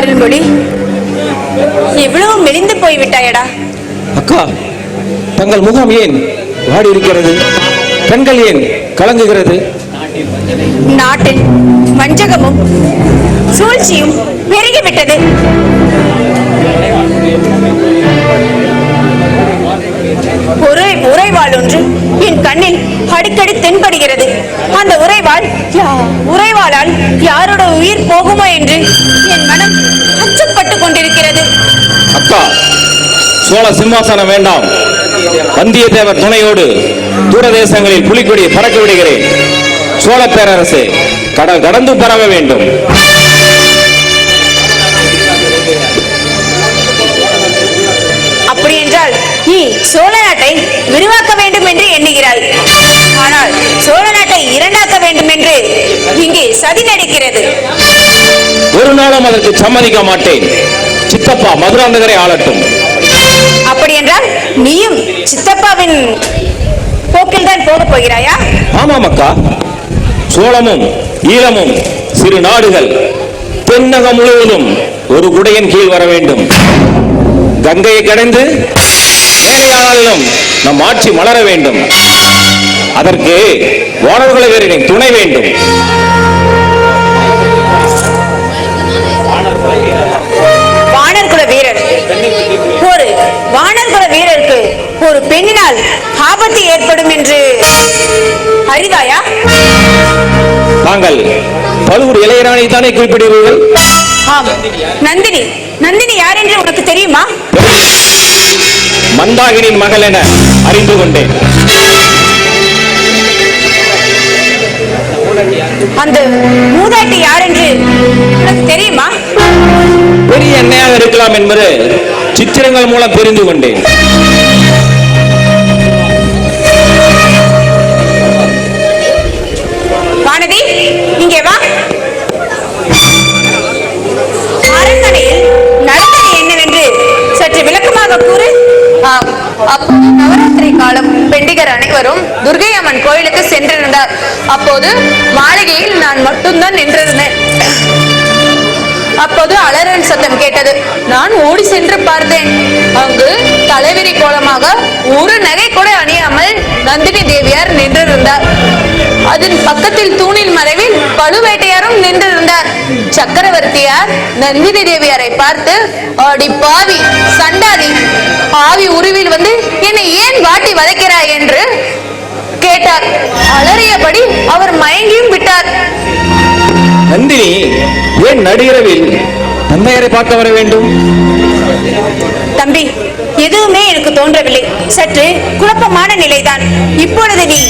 அருள்மொழி, இவ்வளவு மெலிந்து போய்விட்டாயடா. அக்கா, தங்கள் முகம் ஏன் வாடி இருக்கிறது? பெண்கள் ஏன் கலங்குகிறது? நாட்டில் வஞ்சகமும் சூழ்ச்சியும் பெருகிவிட்டது. உறைவாள் ஒன்று என் கண்ணில் அடிக்கடி தென்படுகிறது. அந்த உறைவாளால் யாரோட உயிர் போகுமோ என்று என் மனம் அச்சப்பட்டுக் கொண்டிருக்கிறது. அக்கா, சோழ சிம்மாசனம் வேண்டாம். வந்தியத்தேவர் துணையோடு தூரதேசங்களில் புலிக்கொடியை பறக்க விடுகிறேன். சோழ பேரரசு கடல் கடந்து பரவ வேண்டும். அப்படி என்றால் நீ சோழ நாட்டை விரிவாக்க வேண்டும் என்று எண்ணுகிறாய். ஆனால் சோழ நாட்டை இரண்டாக்க வேண்டும் என்று இங்கே சதி நடக்கிறது. ஒரு நாளும் அதற்கு சம்மதிக்க மாட்டேன். சித்தப்பா மதுராந்தகரை ஆளட்டும். அப்படி என்றால் நீயும் சித்தப்பாவின் போக்கில் தான் போக போகிறாயா? ஆமாம் அக்கா. சோழமும் ஈழமும் சிறு நாடுகள் தென்னகம் முழுவதும் ஒரு குடையின் கீழ் வர வேண்டும். கங்கையை கடந்து ஏனையானாலும் நம் ஆட்சி மலர வேண்டும். அதற்கு வானர்குல வீரரின் துணை வேண்டும். வானர்குல வீரர், ஒரு வானர்குல வீரருக்கு ஒரு பெண்ணினால் ஆபத்து ஏற்படும் என்று அறிவாயா? தாங்கள் பழுவூர் இளையராணி தானே குறிப்பிடுவீர்கள்? நந்தினி. நந்தினி யார் என்று உனக்கு தெரியுமா? மந்தாகினியின் மகள் என அறிந்து கொண்டேன். அந்த மூதாட்டி யார் என்று உனக்கு தெரியுமா? பெரிய எண்ணெயாக இருக்கலாம் என்பது சித்திரங்கள் மூலம் தெரிந்து கொண்டேன். வானதி, இங்கே வா. அரண்மனையில் நடந்தது என்னவென்று சற்று விளக்கமாக கூறு. நவராத்திரி காலம் பெண்டிகர் அனைவரும் துர்கை அம்மன் கோயிலுக்கு சென்றிருந்தார். அப்போது மாளிகையில் நான் மட்டும்தான் நின்றிருந்தேன். அப்போது அலறல் சத்தம் கேட்டது. நான் ஓடி சென்று பார்த்தேன். அங்கு தலைவிரி கோலமாக ஒரு நகை கூட அணியாமல் நந்தினி தேவியார் நின்றிருந்தார். அதன் பக்கத்தில் தூணில் மறைவில் பழுவேட்டையாரும் நின்றிருந்தார். சக்கரவர்த்தியார் நந்தினி தேவியாரை பார்த்து, அடி பாவி சண்டாதி, ஆவி உருவில் வந்து என்னை ஏன் வாட்டி வதைக்கிறாய் என்று கேட்டார். அலறியபடி அவர் மயங்கியும் விட்டார். நந்தினி ஏன் நடுஇரவில் தந்தையரை பார்க்க வர வேண்டும்? தம்பி, எதுவுமே எனக்கு தோன்றவில்லை. சற்று குழப்பமான நிலைதான். இப்பொழுது நீ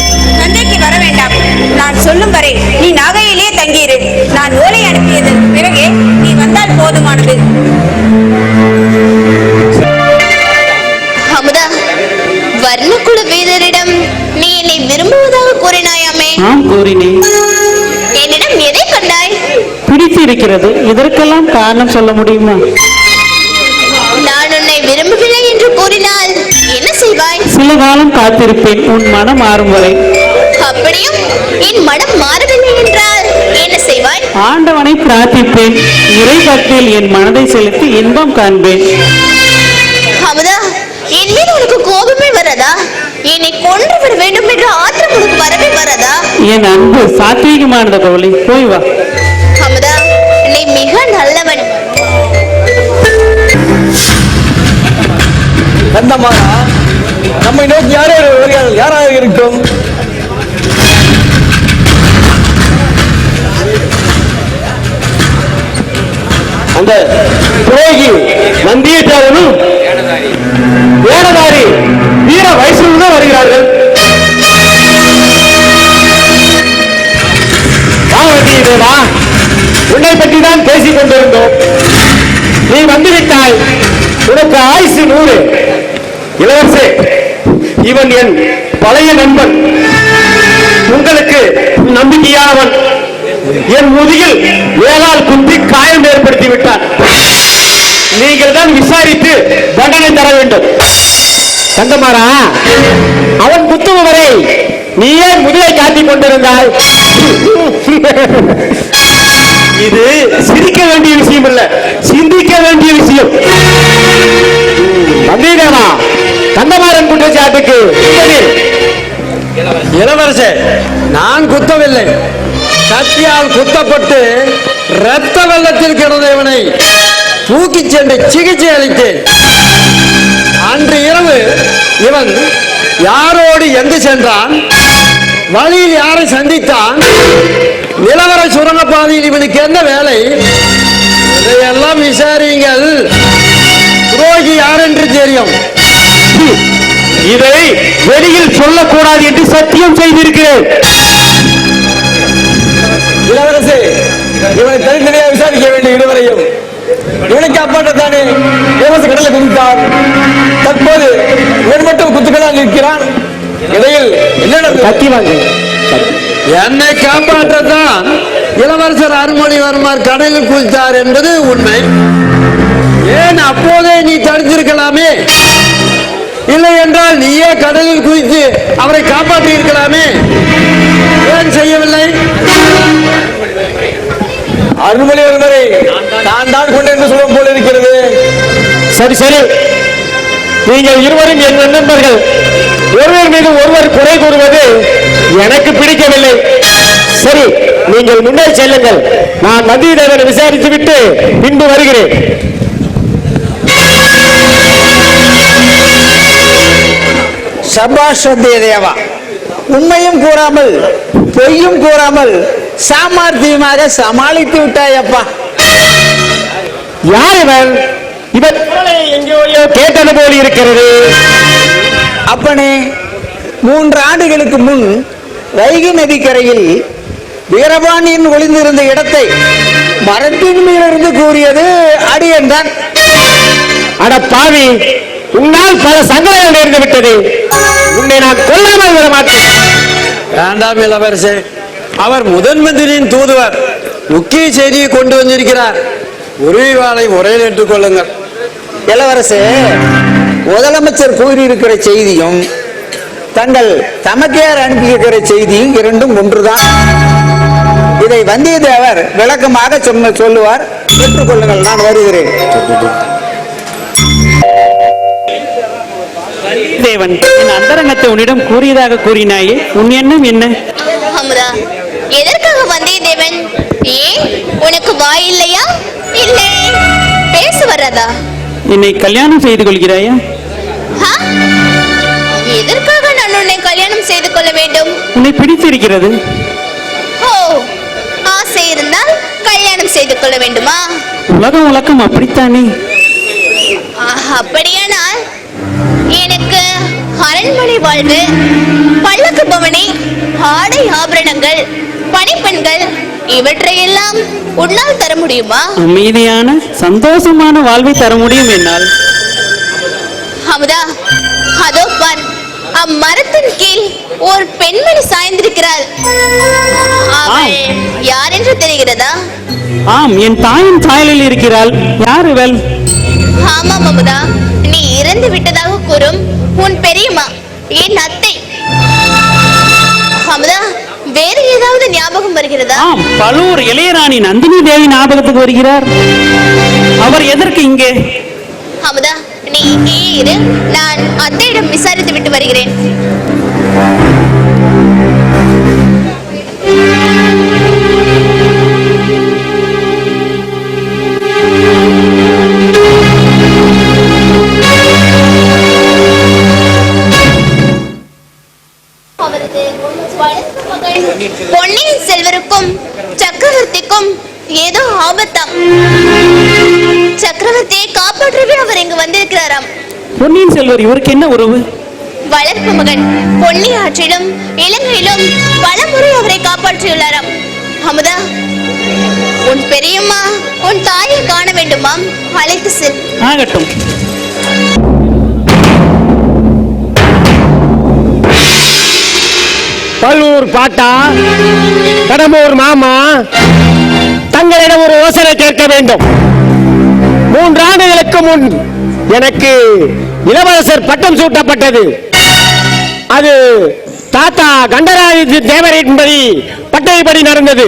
தந்தைக்கு வர வேண்டாம். நான் சொல்லும் வரை நீ நாகையிலே தங்கியிரு. நான் ஓலை அனுப்பியது பிறகு நீ வந்தால் போதுமானது. அமுதா, வர்ணகுல வீரரிடம் நீ என்னை விரும்புவதாக கூறினாயாமே? ஆம், கூறினேன். என்னிடம் எதை கண்டாய்? பிடித்திருக்கிறது. இதற்கெல்லாம் காரணம் சொல்ல முடியுமா? நான் உன்னை விரும்பவில்லை என்று கூறினால் என்ன செய்வாய்? சில காலம் காத்திருப்பேன், உன் மனம் மாறும் வரை. அப்படியும் என் மனம் மாறவில்லை என்றால் என்ன செய்வாய்? ஆண்டவனை பிரார்த்திப்பேன். இறை பக்தியில் என் மனதை செலுத்தி இன்பம் காண்பேன். அமுதா, என் மீது உனக்கு கோபமே வரதா? என்னை கொன்று விட வேண்டும் என்ற ஆத்திரம் உனக்கு வரவே வரதா? என் அன்பு சாத்வீகமானது கவலை. போய் வா. அமுதா, நீ மிக நல்லவன். கந்தமாரா, நம்மை நோக்கி யாராக இருக்கும்? அந்த துரோகி வந்தியத்தேவனும் வேடதாரி வீர வயசுடன் தான் வருகிறார்கள். வந்தியத்தேவா, உன்னை பற்றி தான் பேசிக் கொண்டிருந்தோம். நீ வந்துவிட்டாய். உனக்கு ஆயுசு 100. இளவரசே, இவன் என் பழைய நண்பன். உங்களுக்கு நம்பிக்கையானவன். என் முதுகில் வேளால் குத்தி காயம் ஏற்படுத்தி விட்டான். நீங்கள் தான் விசாரித்து தண்டனை தர வேண்டும். கந்தமாரா, அவன் புத்துவ வரை நீ ஏன் முதுகை காட்டிக் கொண்டிருந்தாய்? இது சிரிக்க வேண்டிய விஷயம் இல்ல, வேண்டிய விஷயம். வந்தீரேவா, கந்தமாறன் குற்றச்சாட்டுக்கு இளவரசே, நான் குத்தவில்லை. கத்தியால் குத்தப்பட்டு இரத்த வெள்ளத்தில் கிடந்த இவனை தூக்கிச் சென்று சிகிச்சை அளித்தேன். அன்று இரவு இவன் யாரோடு எங்கு சென்றான், வழியில் யாரை சந்தித்தான், நிலவர சுரங்கப்பாதையில் இவனுக்கு என்ன வேலை, இதையெல்லாம் விசாரியுங்கள். துரோகி யார் என்று தெரியும். இதை வெளியில் சொல்லக்கூடாது என்று சத்தியம் செய்திருக்கிறேன். இளவரசே, இவனை தனித்தனியாக விசாரிக்க வேண்டிய இருவரையும். இவனுக்கு அப்பாட்டத்தானே இலவச கடலை குதித்தார். தற்போது இவன் மட்டும் குத்துக்களால் நிற்கிறான். இடையில் என்ன கத்தி வாங்க. என்னை காப்பாற்றத்தான் இளவரசர் அருள்மொழிவர்மர் கடலில் குதித்தார் என்பது உண்மை. ஏன் அப்போதே நீ தடுத்திருக்கலாமே? இல்லை என்றால் நீயே கடலில் குதித்து அவரை காப்பாற்றி இருக்கலாமே. ஏன் செய்யவில்லை? அருள்மொழிவர்மரை நான் தான் கொண்டு என்று சொல்லும் போல இருக்கிறது. சரி சரி, நீங்கள் இருவரும் என் நண்பர்கள். ஒருவர் மீது ஒருவர் குறை கூறுவது எனக்கு பிடிக்கவில்லை. சரி, நீங்கள் முன்னே செல்லுங்கள். நான் வந்தியத்தேவனை விசாரித்து விட்டு பின்பு வருகிறேன். சபாஷ் வந்தியத்தேவா, உண்மையும் கூறாமல் பொய்யும் கூறாமல் சாமர்த்தியமாக சமாளித்து விட்டாயப்பா. யார் இவன்? இவன் குரலை எங்கேயோ கேட்டது போல் இருக்கிறது. அப்பனே, 3 ஆண்டுகளுக்கு முன் வைகை நதிக்கரையில் வீரபாண்டியன் ஒளிந்திருந்த இடத்தை மரத்தின் மேலிருந்து கூறியது அடியன் தான். அட பாவி, உன்னால் பல சங்கடங்கள் நேர்ந்து விட்டது. உன்னை நான் கொல்லாமல் விட மாட்டேன். வேண்டாம் இளவரசே, அவர் முதன் மந்திரியின் தூதுவர். முக்கிய செய்தியை கொண்டு வந்திருக்கிறார். உரிவாளை முறையில் ஏற்றுக் கொள்ளுங்கள். இளவரசே, முதலமைச்சர் கூறியிருக்கிற செய்தியும் தங்கள் தமக்கையார் அனுப்பியிருக்கிற செய்தியும் இரண்டும் ஒன்றுதான். இதை வந்தியத்தேவர் விளக்கமாக சொல்லுவார். ஏற்றுக்கொள்ளுங்கள், நான் வருகிறேன். தேவன், என் அந்தரங்கத்தை உன்னிடம் கூறியதாக கூறினாயே, உன் எண்ணம் என்ன? அமுதா, எதற்காக வந்தியத்தேவன்? ஏன் உனக்கு வாய் இல்லையா? இல்லை, பேச வராதா? என்னை கல்யாணம் செய்து கொள்கிறாயா? ஹா? எதற்காக நான் உன்னை கல்யாணம் செய்து கொள்ள வேண்டும்? உன்னை பிடித்திருக்கிறது. ஓ, ஆசை இருந்தால் கல்யாணம் செய்து கொள்ள வேண்டுமா? உலகம் அப்படித்தானே. அப்படியானால் எனக்கு அரண்மனை வாழ்வு, பல்லக்கு பவனி, ஆடை ஆபரணங்கள், பணிப்பெண்கள் இவற்றையெல்லாம் உன்னால் தர முடியுமா? அமைதியான சந்தோஷமான வாழ்வை தர முடியும் என்னால். அமுதா, அதோ பார், அம்மரத்தின் கீழ் ஒரு பெண்மணி சாய்ந்திருக்கிறாள். அவள் யார் என்று தெரிகிறதா? ஆம், என் தாயின் சாயலில் இருக்கிறாள். யார் இவள்? ஆமாம் அமுதா, நீ இறந்து விட்டதாக கூறும் உன் பெரியம்மா, என் அத்தை. அமுதா, வேறு ஏதாவது ஞாபகம் வருகிறதா? ஆம், பலூர் இளையராணி நந்தினி தேவி ஞாபகத்துக்கு வருகிறார். அவர் எதற்கு இங்கே? அமுதா, நீ இங்கேயே இரு, நான் அத்தையிடம் விசாரித்து விட்டு வருகிறேன். பொன்னியின் செல்வருக்கும் சக்கரவர்த்திக்கும் ஏதோ ஆபத்தாம். சக்கரவர்த்தியை காப்பாற்றவே அவர் இங்கு வந்திருக்கிறாராம். பொன்னியின் செல்வர் இவருக்கு என்ன உறவு? வளர்ப்பு மகன் பொன்னி ஆற்றிலும் இலங்கையிலும் பல முறை அவரை காப்பாற்றியுள்ளாராம். அமுதா, உன் பெரியம்மா உன் தாயை காண வேண்டுமாம், அழைத்து செல். ஆகட்டும். பல்லூர் பாட்டா, கடம்பூர் மாமா, தங்களிடம் ஒரு யோசனை கேட்க வேண்டும். 3 ஆண்டுகளுக்கு முன் எனக்கு இளவரசர் பட்டம் சூட்டப்பட்டது. அது தாத்தா கண்டராதி தேவரின்படி பட்டைப்படி நடந்தது.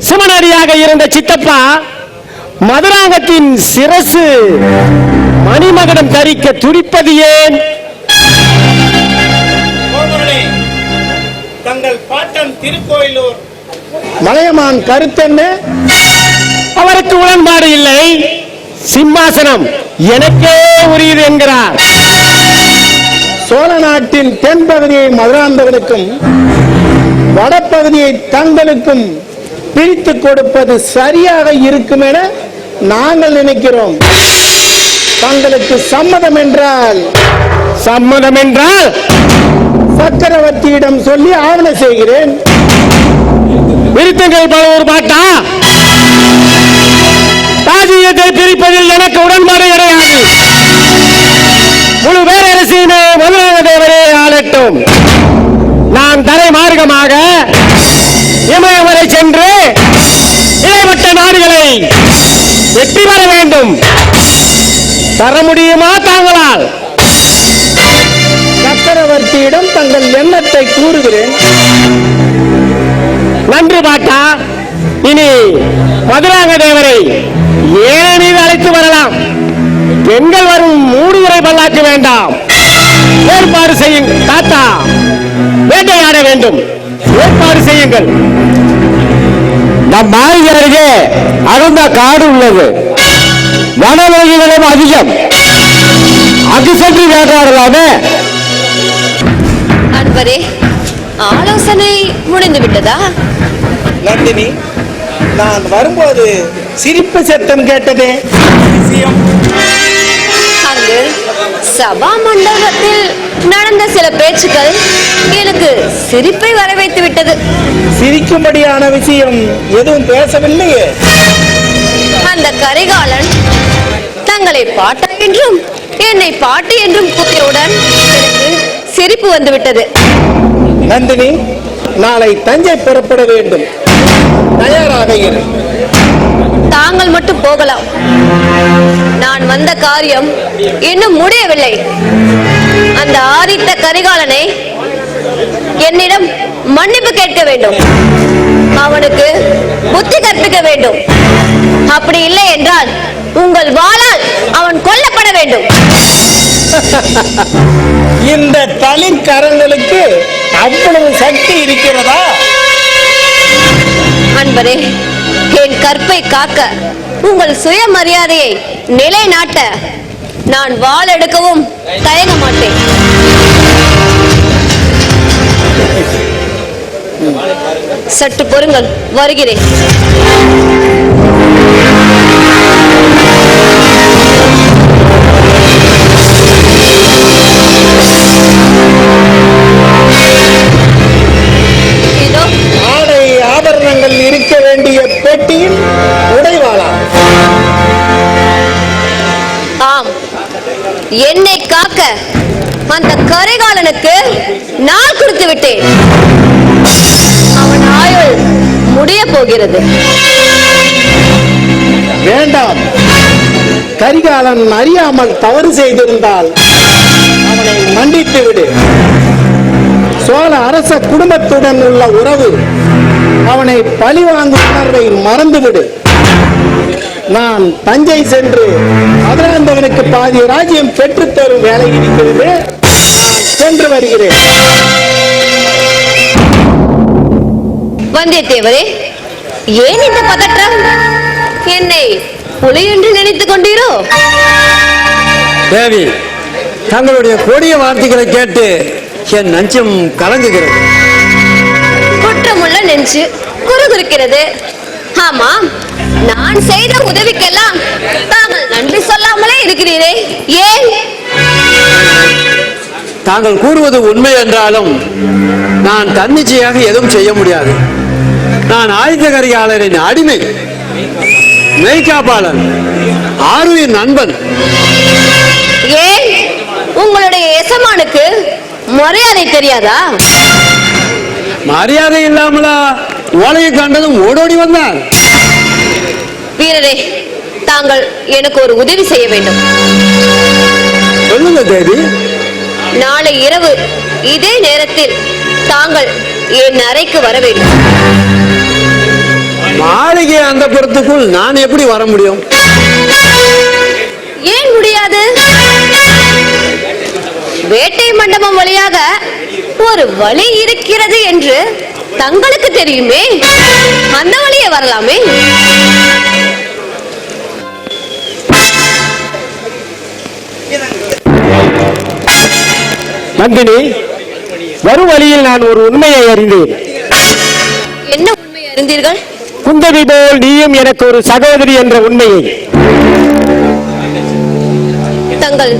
சிவனடியாக இருந்த சித்தப்பா மதுராங்கத்தின் சிரசு மணிமகடம் தரிக்க துடிப்பது ஏன்? தங்கள் பாட்டன் திருக்கோயிலூர் மலையமான் கருத்தென்ன? அவருக்கு உடன்பாடு இல்லை. சிம்மாசனம் எனக்கே உரியது என்கிறார். சோழ நாட்டின் தென்பகுதியை மதுராந்தகனுக்கும் வடப்பகுதியை தங்களுக்கும் பிரித்து கொடுப்பது சரியாக இருக்கும் என நாங்கள் நினைக்கிறோம். தங்களுக்கு சம்மதம் என்றால் சக்கரவர்த்தியிடம் சொல்லி ஆவண செய்கிறேன். விருத்தங்கள் பல ஒரு பாட்டா? ராஜ்யத்தை பிரிப்பதில் எனக்கு உடன்பாடு கிடையாது. முழு பேரரசினை மதுராங்க தேவரே ஆளட்டும். நான் தரை மார்க்கமாக இமயமலை சென்று இடைப்பட்ட நாடுகளை வெற்றி பெற வேண்டும். தர முடியுமா தாங்களால்? சக்கரவர்த்தியிடம் தங்கள் எண்ணத்தை கூறுகிறேன். நன்றி பாட்டா. இனி மதுராங்க தேவரை ஏழை மீது அழைத்து வரலாம். பெண்கள் வரும் மூடுதுறை பல்லாக்கு வேண்டாம். ஏற்பாடு செய்யுங்கள் தாத்தா. வேட்டையாட வேண்டும். ஏற்பாடு செய்யுங்கள். நம் மாளிகை அருகே அருந்த காடு உள்ளது. வனவிலங்குகளும் அதிகம். அது சென்று வேட்டையாடலாமே. அன்பரே, ஆலோசனை முடிந்து விட்டதா? நந்தினி, நான் வரும்போது சிரிப்பு சத்தம் கேட்டதே. விஷயம் அங்கு சபா மண்டபத்தில் நடந்த சில பேச்சுக்கள் எனக்கு சிரிப்பை வரவைத்து விட்டது. சிரிக்கும்படியான விஷயம் எதுவும் பேசவில்லையே. அந்த கரிகாலன் தங்களை பாட்டா என்றும் என்னை பாட்டி என்றும் கூறியவுடன் எனக்கு சிரிப்பு வந்துவிட்டது. நந்தினி, நாளை தஞ்சை புறப்பட வேண்டும். தயாராக இரு. தாங்கள் மட்டும் போகலாம். நான் வந்த காரியம் இன்னும் முடியவில்லை. அந்த ஆதித்த கரிகாலனை என்னிடம் மன்னிப்பு கேட்க வேண்டும். அவனுக்கு புத்தி கற்பிக்க வேண்டும். அப்படி இல்லை என்றால் உங்கள் வாளால் அவன் கொல்லப்பட வேண்டும். இந்த தளிர்கரங்களுக்கு அவ்வளவு சக்தி இருக்கிறதா? அன்பரே, என் கற்பை காக்க, உங்கள் சுயமரியாதையை நிலைநாட்ட நான் வாள் எடுக்கவும் தயங்க மாட்டேன். சற்று பொறுங்கள், வருகிறேன். இதோ ஆடை ஆபரணங்கள் இருக்க வேண்டிய பெட்டியில் உடைவாளா? ஆம், என்னை காக்க அந்த கரிகாலனுக்கு நான் கொடுத்து விட்டேன். அவன் ஆயுள் முடிய போகிறது. வேண்டாம். கரிகாலன் அறியாமல் தவறு செய்திருந்தால் அவனை மன்னித்து விடு. சோழ அரச குடும்பத்துடன் உள்ள உறவு, அவனை பழிவாங்கும் உணர்வை மறந்துவிடு. நான் தஞ்சை சென்று மதுராந்தகனுக்கு பாதி ராஜ்யம் பெற்றுத்தரும் வேலை இருக்கிறது. நான் சென்று வருகிறேன். வந்தியத்தேவரே, ஏன் இந்த பதற்றம்? என்னை புலி என்று நினைத்துக் கொண்டீரோ? தேவி, தங்களுடைய கொடிய வார்த்தைகளை கேட்டு என் நஞ்சம் கலங்குகிறது. குற்றமுள்ள நெஞ்சு குறுகுறுக்கிறது. ஆமா, நான் செய்த உதவிக்கெல்லாம் தாங்கள் நன்றி சொல்லாமலே இருக்கிறீரே, ஏன்? தாங்கள் கூறுவது உண்மை என்றாலும் நான் தன்னிச்சையாக எதுவும் செய்ய முடியாது. நான் ஆயுத கரிகாலரின் அடிமை, மெய்காப்பாளன், ஆருயின் நண்பன். ஏன் உங்களுடைய எசமானுக்கு மரியாதை தெரியாதா? மரியாதை இல்லாமலா ஓலையை கண்டதும் ஓடோடி வந்தார்? வீரரே, தாங்கள் எனக்கு ஒரு உதவி செய்ய வேண்டும். சொல்லுங்க தேவி. நாளை இரவு இதே நேரத்தில் தாங்கள் என் அறைக்கு வர வேண்டும். மாளிகை அந்த புறத்துக்குள் நான் எப்படி வர முடியும்? ஏன் முடியாது? வேட்டை மண்டபம் வழியாக ஒரு வழி இருக்கிறது என்று தங்களுக்கு தெரியுமே, அந்த வழியே வரலாமே. நந்தினி, வரும் வழியில் நான் ஒரு உண்மையை அறிந்தேன். என்ன உண்மை அறிந்தீர்கள்? குந்தவி போல் நீயும் எனக்கு ஒரு சகோதரி என்ற உண்மையை. தங்கள்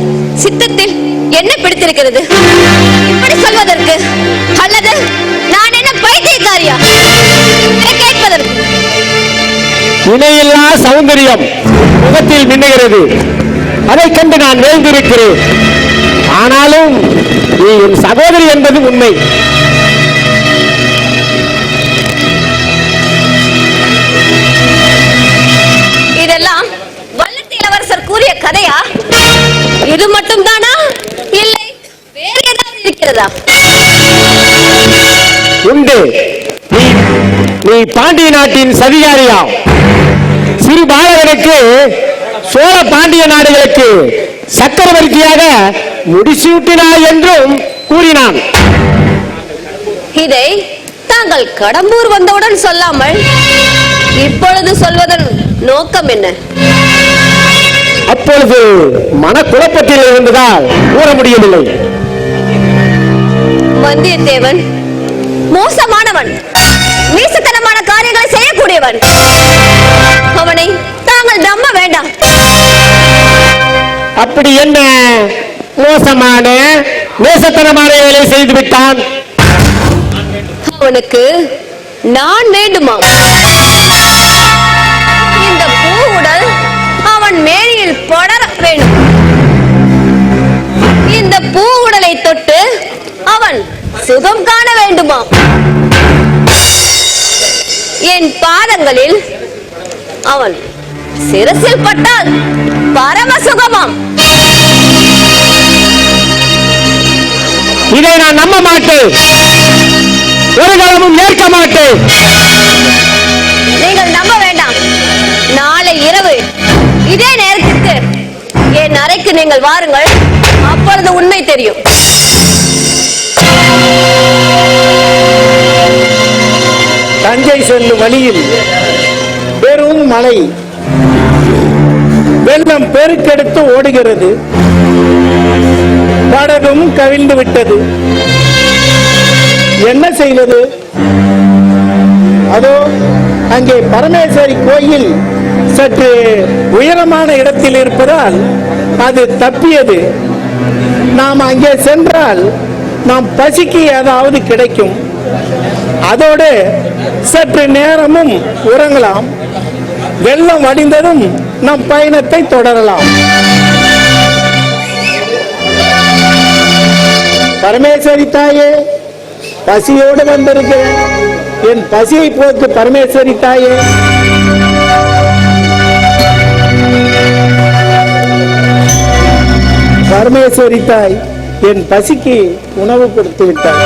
சித்தத்தில் என்ன பிடித்திருக்கிறது இப்படி சொல்வதற்கு? அல்லது நான் என்ன பைத்தியக்காரியா கேட்பதற்கு? இணையில்லா சௌந்தரியம் முகத்தில் மின்னுகிறது, அதை கண்டு நான் வேண்டியிருக்கிறேன். ஆனாலும் நீ என் சகோதரி என்பது உண்மை. இதெல்லாம் வல்லத்து இளவரசர் கூறிய கதையா? இது மட்டும் தானா, இல்லை வேறு ஏதாவது இருக்கிறதா? உண்டு. நீ பாண்டிய நாட்டின் சதிகாரியா? சிறு பாலகனுக்கு சோழ பாண்டிய நாடுகளுக்கு சக்கரவர்த்தியாக முடிசூட்டினாய் என்றும் கூறினான். இதை தாங்கள் கடம்பூர் வந்தவுடன் சொல்லாமல் இப்பொழுது சொல்வதன் நோக்கம் என்ன? அப்பொழுது மனக்குழப்பத்தில் இருந்ததால் கூற முடியவில்லை. வந்தியத்தேவன் மோசமானவன், நீசத்தனமான காரியங்களை செய்யக்கூடியவன். அவனை தாங்கள் நம்ப வேண்டாம். அப்படி என்ன மோசமான நேசத்தனமான வேலை செய்து விட்டான்? அவனுக்கு நான் வேண்டுமா? இந்த பூவுடல் அவன் மேனியில் படர வேண்டும். இந்த பூவுடலை தொட்டு அவன் சுகம் காண வேண்டுமா? என் பாதங்களில் அவன் சிரசில் பட்டால் பரம சுகமாம். இதை நான் நம்ப மாட்டேன், ஒரு காலமும் ஏற்க மாட்டேன். நீங்கள் நம்ப வேண்டாம். நாளை இரவு இதே நேரத்திற்கு என் அறைக்கு நீங்கள் வாருங்கள், அப்பொழுது உண்மை தெரியும். தஞ்சை செல்லும் வழியில் பெரும் மழை, வெள்ளம் பெருக்கெடுத்து ஓடுகிறது. படகும் கவிழ்ந்து விட்டது. என்ன செய்வது? அதோ அங்கே பரமேஸ்வரி கோயில் சற்று உயரமான இடத்தில் இருப்பதால் அது தப்பியது. நாம் அங்கே சென்றால் நாம் பசிக்கு ஏதாவது கிடைக்கும். அதோடு சற்று நேரமும் உறங்கலாம். வெள்ளம் வடிந்ததும் நம் பயணத்தை தொடரலாம். பரமேஸ்வரி தாயே, பசியோடு வந்திருக்கிறேன். என் பசியை போக்கு பரமேஸ்வரி தாயே. பரமேஸ்வரி தாய் என் பசிக்கு உணவு கொடுத்து விட்டார்.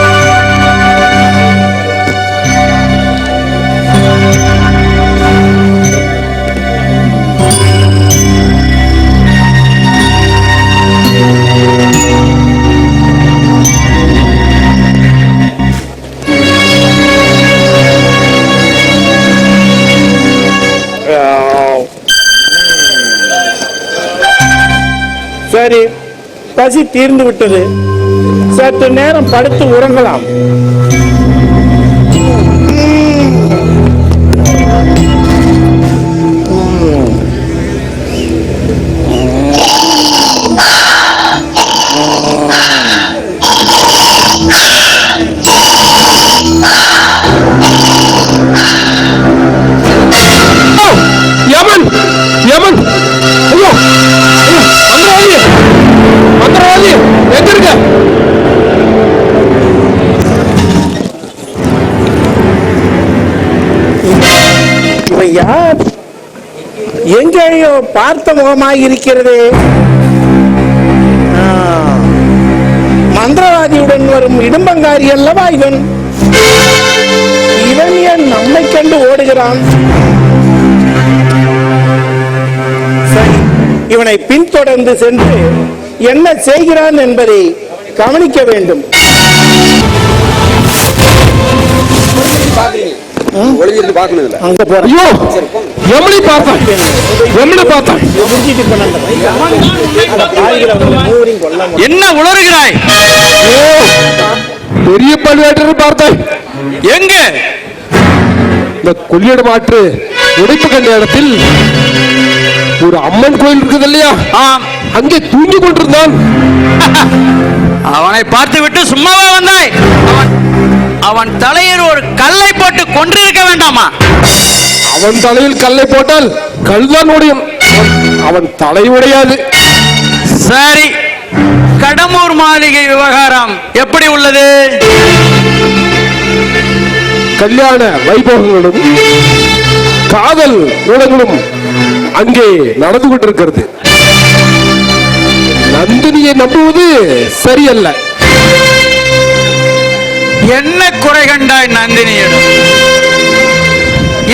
சரி, பசி தீர்ந்து விட்டது. சற்று நேரம் படுத்து உறங்கலாம். யமன், யமன், ஐயோ, மந்திரவாதி, மந்திரவாதி, எங்க இருக்க? இவன் யார்? எங்கேயோ பார்த்த முகமாய் இருக்கிறது. மந்திரவாதியுடன் வரும் இடும்பங்காரி அல்லவா இவன்? இவன் ஏன் நம்மை கண்டு ஓடுகிறான்? சரி, இவனை பின்தொடர்ந்து சென்று என்ன செய்கிறான் என்பதை கவனிக்க வேண்டும். அங்க போறேன். ஐயோ, எமனி பார்த்தான், எமனி பார்த்தான். என்ன உளறுகிறாய்? பெரிய பழுவேட்டர் பார்த்தாய். எங்க? இந்த கொள்ளிட மாற்று உடைப்பு கண்ட இடத்தில் ஒரு அம்மன் கோயில் இருக்குது இல்லையா? ஆம். அங்கே தூங்கி கொண்டிருந்தான். அவனை பார்த்து விட்டு சும்மாவா வந்தாய்? அவன் தலையில் ஒரு கல்லை போட்டு கொன்றிருக்க வேண்டாமா? அவன் தலையில் கல்லை போட்டால் கல்தான் உடையும், அவன் தலை உடையாது. சரி, கடம்பூர் மாளிகை விவகாரம் எப்படி உள்ளது? கல்யாண வைபோகங்களும் காதல் ஊடகங்களும் அங்கே நடந்து கொண்டிருக்கிறது. நந்தினியை நம்புவது சரியல்ல. என்ன குறை கண்டாய் நந்தினியிடம்?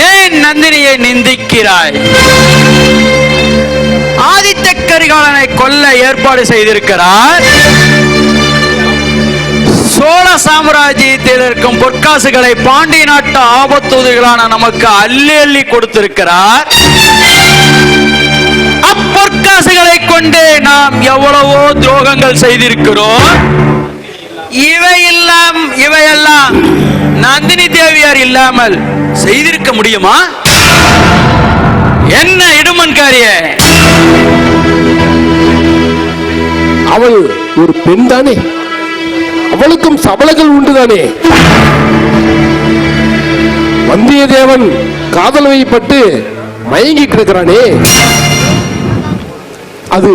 ஏன் நந்தினியை நிந்திக்கிறாய்? ஆதித்த கரிகாலனை கொல்ல ஏற்பாடு செய்திருக்கிறார். சோழ சாம்ராஜ்யத்தில் இருக்கும் பொற்காசுகளை பாண்டிய நாட்டு ஆபத்துதவிகளான நமக்கு அள்ளி அள்ளி கொடுத்திருக்கிறார். அப்பொற்காசுகளை கொண்டே நாம் எவ்வளவோ துரோகங்கள் செய்திருக்கிறோம். இவையெல்லாம் நந்தினி தேவியார் இல்லாமல் செய்திருக்க முடியுமா? என்ன இடுமன்காரியே? அவள் ஒரு பெண் தானே, அவளுக்கும் சபலங்கள் உண்டுதானே. வந்தியத்தேவன் காதல் வைப்பட்டு மயங்கி கிடக்கிறானே, அது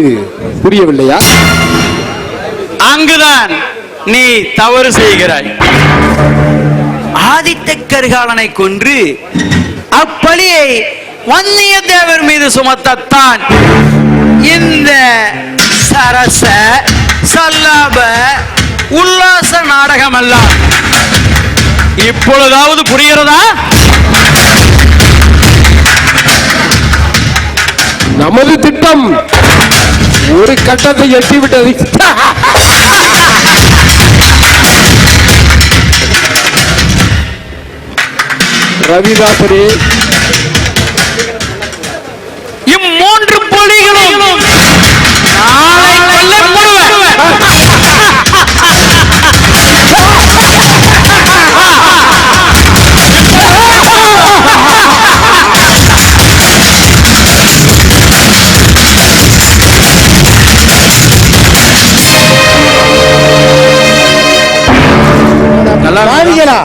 புரியவில்லையா? அங்குதான் நீ தவறு செய்கிறாய். ஆதித்த கரிகாலனை கொன்று அப்பழியை வந்தியத்தேவர் மீது சுமத்தத்தான் இந்த சரச சல்லாப உல்லாச நாடகம் எல்லாம். இப்பொழுதாவது புரிகிறதா? நமது திட்டம் ஒரு கட்டத்தை எட்டிவிட்டது. ரவிதாசரே, இம்மூன்று புலிகளும் நாளை கொல்லப்படுவர். பாவிகளா,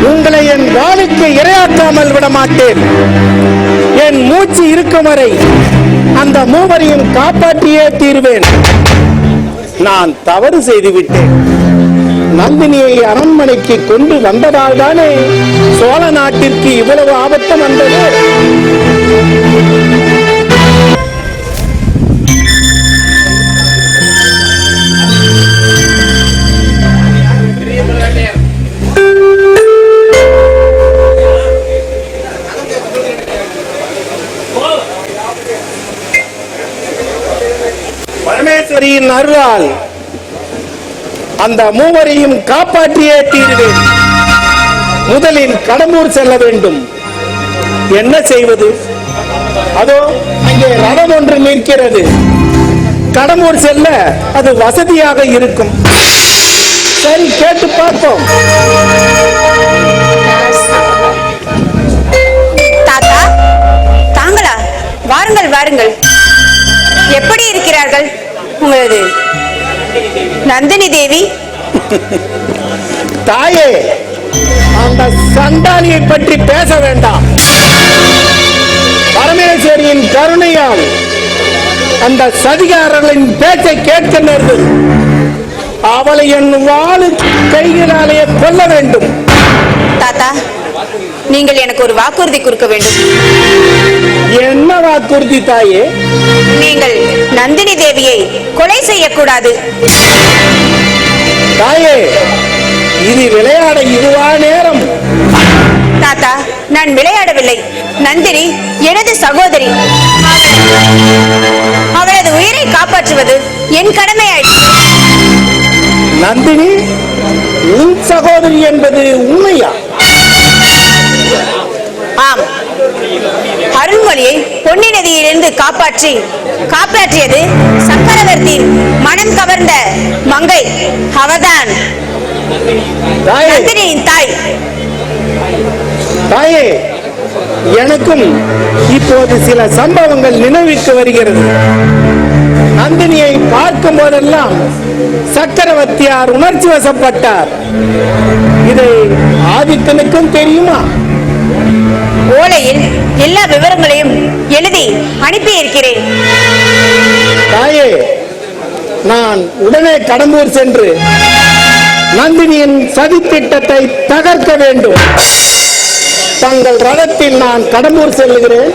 உங்களை என் வாளுக்கு இரையாக்காமல் விட மாட்டேன். என் மூச்சு இருக்கும் வரை அந்த மூவரையும் காப்பாற்றியே தீர்வேன். நான் தவறு செய்துவிட்டேன். நந்தினியை அரண்மனைக்கு கொண்டு வந்ததால் தானே சோழ நாட்டிற்கு இவ்வளவு ஆபத்து வந்தது. பரமேஸ்வரியின் அருளால் அந்த மூவரையும் காப்பாற்றியே தீர்வேன். முதலில் கடம்பூர் செல்ல வேண்டும். என்ன செய்வது? அதோ அங்கே ரதம் ஒன்று நிற்கிறது. கடம்பூர் செல்ல அது வசதியாக இருக்கும். சரி, கேட்டு பார்ப்போம். தாத்தா, தாங்களா? வாருங்கள் வாருங்கள். எப்படி இருக்கிறார்கள் உங்களது நந்தினி தேவி? தாயே, அந்த சண்டாளியை பற்றி பேச வேண்டாம். பரமேஸ்வரியின் கருணையால் அந்த சதிகாரர்களின் பேச்சை கேட்க நேர்ந்தது. அவளை என் வாளு கைகளாலேயே கொல்ல வேண்டும். தாத்தா, நீங்கள் எனக்கு ஒரு வாக்குறுதி கொடுக்க வேண்டும். என்ன வாக்குறுதி தாயே? நீங்கள் நந்தினி தேவியை கொலை செய்யக்கூடாது. தாயே, இது விளையாட இதுவா நேரம்? தாத்தா, நான் விளையாடவில்லை. நந்தினி எனது சகோதரி. அவளது உயிரை காப்பாற்றுவது என் கடமையாயிற்று. நந்தினி உன் சகோதரி என்பது உண்மையா? ஆம், அருள்மொழியை பொன்னி நதியிலிருந்து காப்பாற்றியது சக்கரவர்த்தியின் மனம் கவர்ந்த மங்கை. அவர்தான் நந்தினியின் தாய். தாயே, எனக்கும் இப்போது சில சம்பவங்கள் நினைவுக்கு வருகிறது. நந்தினியை பார்க்கும் போதெல்லாம் சக்கரவர்த்தியார் உணர்ச்சி வசப்பட்டார். இதை ஆதித்தனுக்கும் தெரியுமா? ஓலையில் எல்லா விவரங்களையும் எழுதி அனுப்பி இருக்கிறேன். தாயே, நான் உடனே கடம்பூர் சென்று நந்தினியின் சதித்திட்டத்தை தகர்க்க வேண்டும். தங்கள் ரதத்தில் நான் கடம்பூர் செல்லுகிறேன்.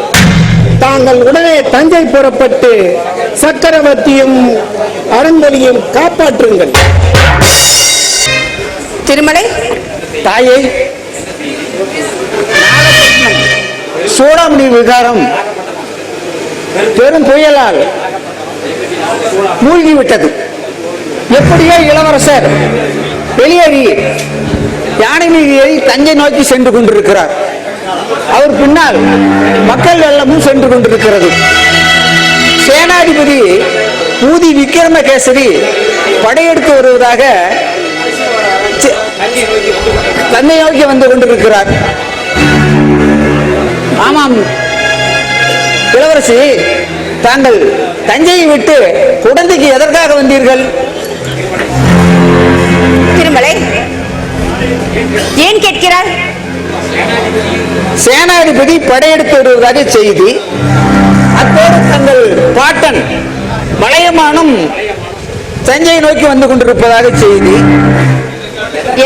தாங்கள் உடனே தஞ்சை புறப்பட்டு சக்கரவர்த்தியும் அருண்மொழியும் காப்பாற்றுங்கள். திருமலை, தாயே, சூடாமணி விகாரம் பெரும் புயலால் மூழ்கிவிட்டது. எப்படியோ இளவரசர் வெளியேறி யானை மீது ஏறி தஞ்சை நோக்கி சென்று கொண்டிருக்கிறார். அவர் பின்னால் மக்கள் வெள்ளமும் சென்று கொண்டிருக்கிறது. சேனாதிபதி பூதி விக்ரமகேசரி படையெடுத்து வருவதாக தஞ்சை நோக்கி வந்து கொண்டிருக்கிறார். ஆமாம் இளவரசி, தாங்கள் தஞ்சையை விட்டு குடந்தைக்கு எதற்காக வந்தீர்கள்? திருமலை, ஏன் கேட்கிறார்? சேனாதிபதி படையெடுத்து வருவதாக செய்தி. அத்தோடு தங்கள் பாட்டன் மலையமானும் தஞ்சையை நோக்கி வந்து கொண்டிருப்பதாக செய்தி.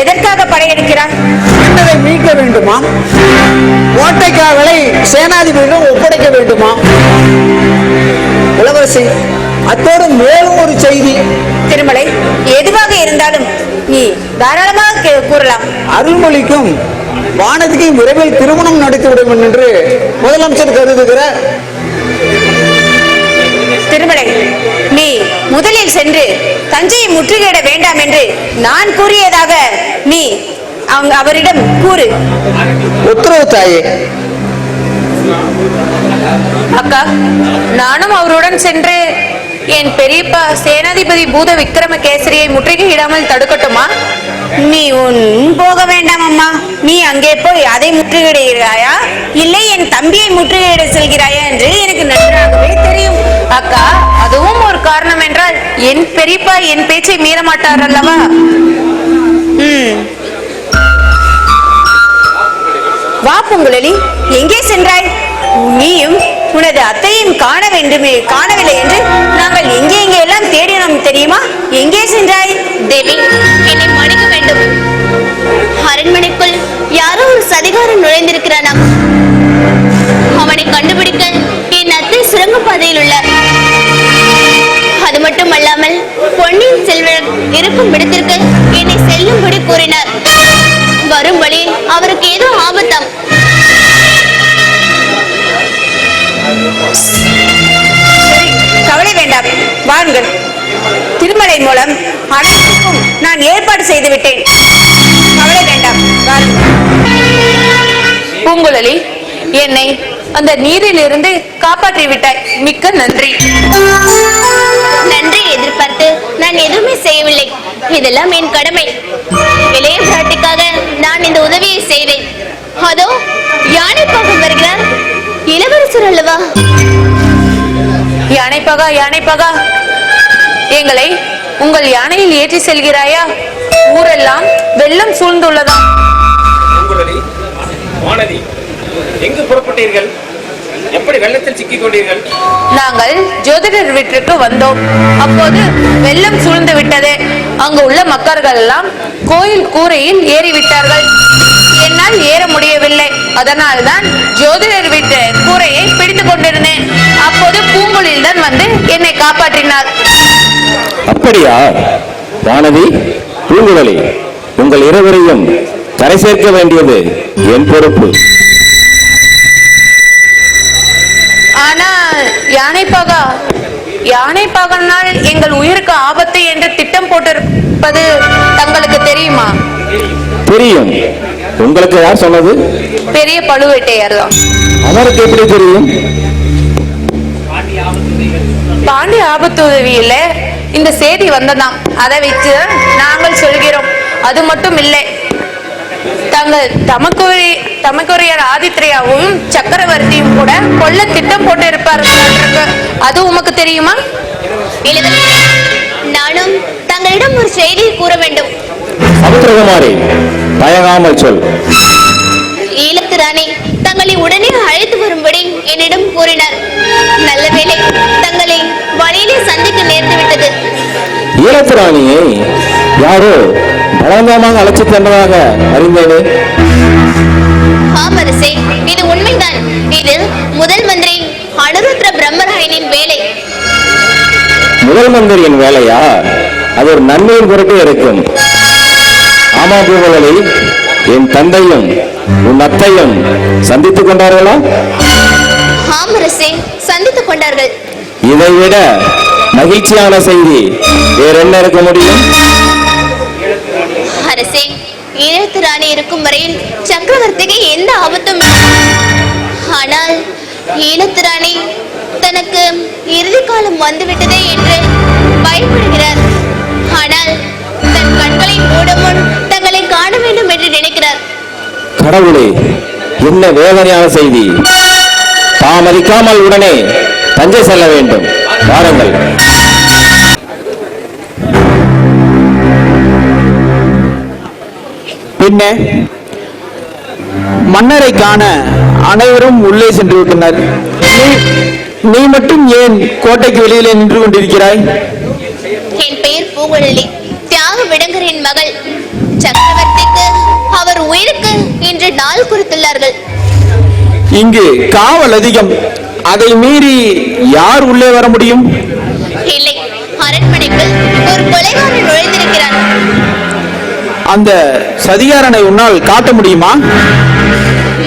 எதற்காக படையெடுக்கிறார்? மன்னரை மீட்க வேண்டுமா? கோட்டை காவலை சேனாதிபதியிடம் ஒப்படைக்க வேண்டுமா? இளவரசி, அத்தோடு மேலும் ஒரு செய்தி. திருமலை, எதுவாக இருந்தாலும் நீ தாராளமாக கூறலாம். அருள்மொழிக்கும் வானதிக்கும் விரைவில் திருமணம் நடத்திவிடும் என்று முதலமைச்சர் கருதுகிறார். திருமலை, நீ முதலில் சென்று தஞ்சையை முற்றுகையிட வேண்டாம் என்று நான் கூறியதாக நீ அவரிடம் கூறு. உத்தரவு தாயே. அக்கா, நானும் அவருடன் சென்று என் பெரியப்பா சேனாதிபதி பூத விக்ரமகேசரியை முற்றுகையிடாமல் தடுக்கட்டுமா? நீ போக வேண்டாம் அம்மா. நீ அங்கே போய் அதை முற்றுகையிடுகிறாயா இல்லை என் தம்பியை முற்றுகையிட செல்கிறாயா என்று எனக்கு நன்றாகவே தெரியும். அக்கா, அதுவும் ஒரு காரணம் என்றால் என் பெரியப்பா என் பேச்சை மீற மாட்டார் அல்லவா? வா பூங்குழலி, எங்கே சென்றாய்? நீயும் உனது அத்தையும் காணவில்லை என்று நாங்கள் எங்கே எல்லாம் தேடினோம் தெரியுமா? எங்கே சென்றாய்? தேவி, என்னை மன்னிக்க வேண்டும். அரண்மனைக்குள் யாரோ ஒரு சதிகாரன் நுழைந்திருக்கிறானாம். அவனை கண்டுபிடிக்க என் அத்தை சுரங்கப்பாதையில் உள்ளார். அது மட்டும் அல்லாமல் பொன்னியின் செல்வன் இருக்கும் இடத்திற்கு என்னை செல்லும்படி கூறினார். வரும் வழி அவருக்கு ஏதோ ஆபத்தாம். சரி, கவலை வேண்டாம், வாருங்கள். திருமலை மூலம் அனைத்துக்கும் நான் ஏற்பாடு செய்து விட்டேன். கவலை வேண்டாம், வாருங்கள். பூங்குழலி, என்னை அந்த நீரில் இருந்து காப்பாற்றி விட்டாய். மிக்க நன்றி. நன்றி எதிர்பார்த்து நான் எதுவுமே செய்யவில்லை. இதெல்லாம் என் கடமை. இளைய பிராட்டிக்காக நான் இந்த உதவியை செய்தேன். அதோ யானை பாகம் வருகிறார். இளவரசர் அல்லவா? யானைப்பகா, யானைப்பகா, எங்களை உங்கள் யானையில் ஏற்றி செல்கிறாயா? ஊரெல்லாம் வெள்ளம் சூழ்ந்துள்ளதா? வானதி, எங்கு புறப்பட்டீர்கள்? எப்படி வெள்ளத்தில் சிக்கிக் கொண்டீர்கள்? நாங்கள் ஜோதிடர் வீட்டிற்கு வந்தோம். அப்போது வெள்ளம் சூழ்ந்து விட்டது. அங்கு உள்ள மக்கள் எல்லாம் கோயில் கூரையில் ஏறிவிட்டார்கள். என்னால் ஏற முடியவில்லை. அதனால் தான் ஜோதிடர் வீட்டு கூரையை பிடித்துக் கொண்டிருந்தேன். அப்போது பூங்குழலில் தான் வந்து என்னை காப்பாற்றினார். அப்படியா? வானதி, பூங்குழலி, உங்கள் இருவரையும் கரை சேர்க்க வேண்டியது என் பொறுப்பு. ஆனா யானை பாகனால் எங்கள் உயிருக்கு ஆபத்து என்று திட்டம் போட்டிருப்பது தங்களுக்கு தெரியுமா? தெரியும். உங்களுக்கு யார் சொன்னது? பெரிய பழுவேட்டையர் தான். அவருக்கு எப்படி தெரியும்? பாண்டி ஆபத்து உதவியில இந்த செய்தி வந்ததாம். அதை வச்சு நாங்கள் சொல்கிறோம். அது மட்டும் இல்லை, தங்கள் தமக்குரியர் ஆதித்யாவும் சக்கரவர்த்தியும் கூட கொல்ல திட்டம் போட்டு இருப்பார்கள். அது உமக்கு தெரியுமா? இளவரசி, நானும் தங்களிடம் ஒரு செய்தியை கூற வேண்டும். சமுத்திரகுமாரி, தயங்காமல் சொல். ஈழத்து ராணி தங்களை உடனே அழைத்து வரும்படி என்னிடம் கூறினார். நல்ல வேளை தங்களை வழியிலே சந்திக்க நேர்ந்து விட்டது. ஈழத்து ராணியை யாரோ பலவந்தமாக அழைச்சு தந்ததாக அறிந்தேனே. ஆமரசே, இது உண்மைதான். இது முதல் மந்திரி அனுருத்ர பிரம்மராயனின் வேலை. முதல் மந்திரியின் வேலையா? அது ஒரு நன்மையின் பொருட்டே இருக்கும். ஆமா பூங்குழலி, என் தந்தையும் உன் அத்தையும் சந்தித்துக் கொண்டார்களா? ஆமரசே, சந்தித்துக் கொண்டார்கள். இதைவிட மகிழ்ச்சியான செய்தி வேற என்ன இருக்க முடியும்? அரசே, ஈழத்து ராணி இருக்கும் வரையில் சக்கரவர்த்திக்கு எந்த ஆபத்தும் இல்லை. ஆனால் ஈழத்து ராணி தனக்கு இறுதி காலம் வந்துவிட்டதே என்று பயப்படுகிறார். ஆனால் தன் கண்களை மூடும் முன் தங்களை காண வேண்டும் என்று நினைக்கிறார். கடவுளே, என்ன வேதனையான செய்தி! தாமதிக்காமல் உடனே தஞ்சை செல்ல வேண்டும். வாருங்கள். பின்ன மன்னரை காண அனைவரும் உள்ளே சென்று விட்டனர். நீ மட்டும் ஏன் கோட்டைக்கு வெளியிலே நின்று கொண்டிருக்கிறாய்? என் பெயர் பூங்குழலி, தியாக விடங்கரின் மகள். சக்கரவர்த்திக்கு அவர் உயிருக்கு இன்று நாள் குறித்துள்ளார்கள். இங்கு காவல் அதிகம். அதை மீறி யார் உள்ளே வர முடியும்? இல்லை, அரண்மனைக்குள் ஒரு கொலைகாரன் நுழைந்திருக்கிறான். அந்த சதிகாரனை உன்னால் காட்ட முடியுமா?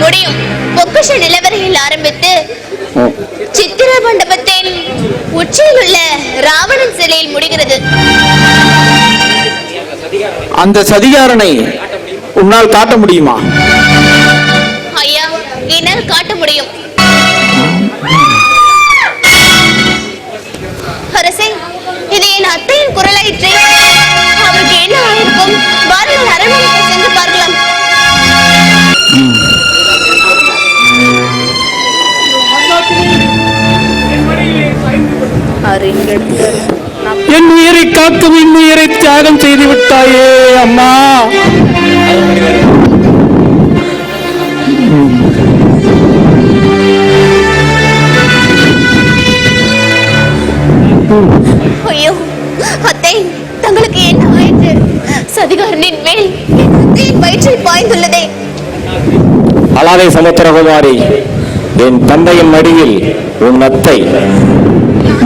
முடியும். பொக்கிஷ நிலவரையில் ஆரம்பித்து சித்திர மண்டபத்தின் உச்சியில் உள்ள ராவணன் சிலையில் முடிகிறது. அந்த சதிகாரனை உன்னால் காட்ட முடியுமா? ஐயா, என்னால் காட்ட முடியும். அரசே, இது என் அத்தையின் குரலாயிற்று. அவருக்கு என்ன ஆயிருக்கும்? வாருங்கள், அரண்மனைக்கு சென்று பார்க்கலாம். என் உயிரை காக்கும் இன்னுயிரை தியாகம் செய்து விட்டாயே அம்மா. ஐயோ அத்தை, தங்களுக்கு என்ன ஆயிற்று? சதிகாரனின் மேல் என் அத்தையின் வயிற்றில் பாய்ந்துள்ளதே. அலாதை சமுத்திரகுமாரி, என் தந்தையின் மடியில் உன் அத்தை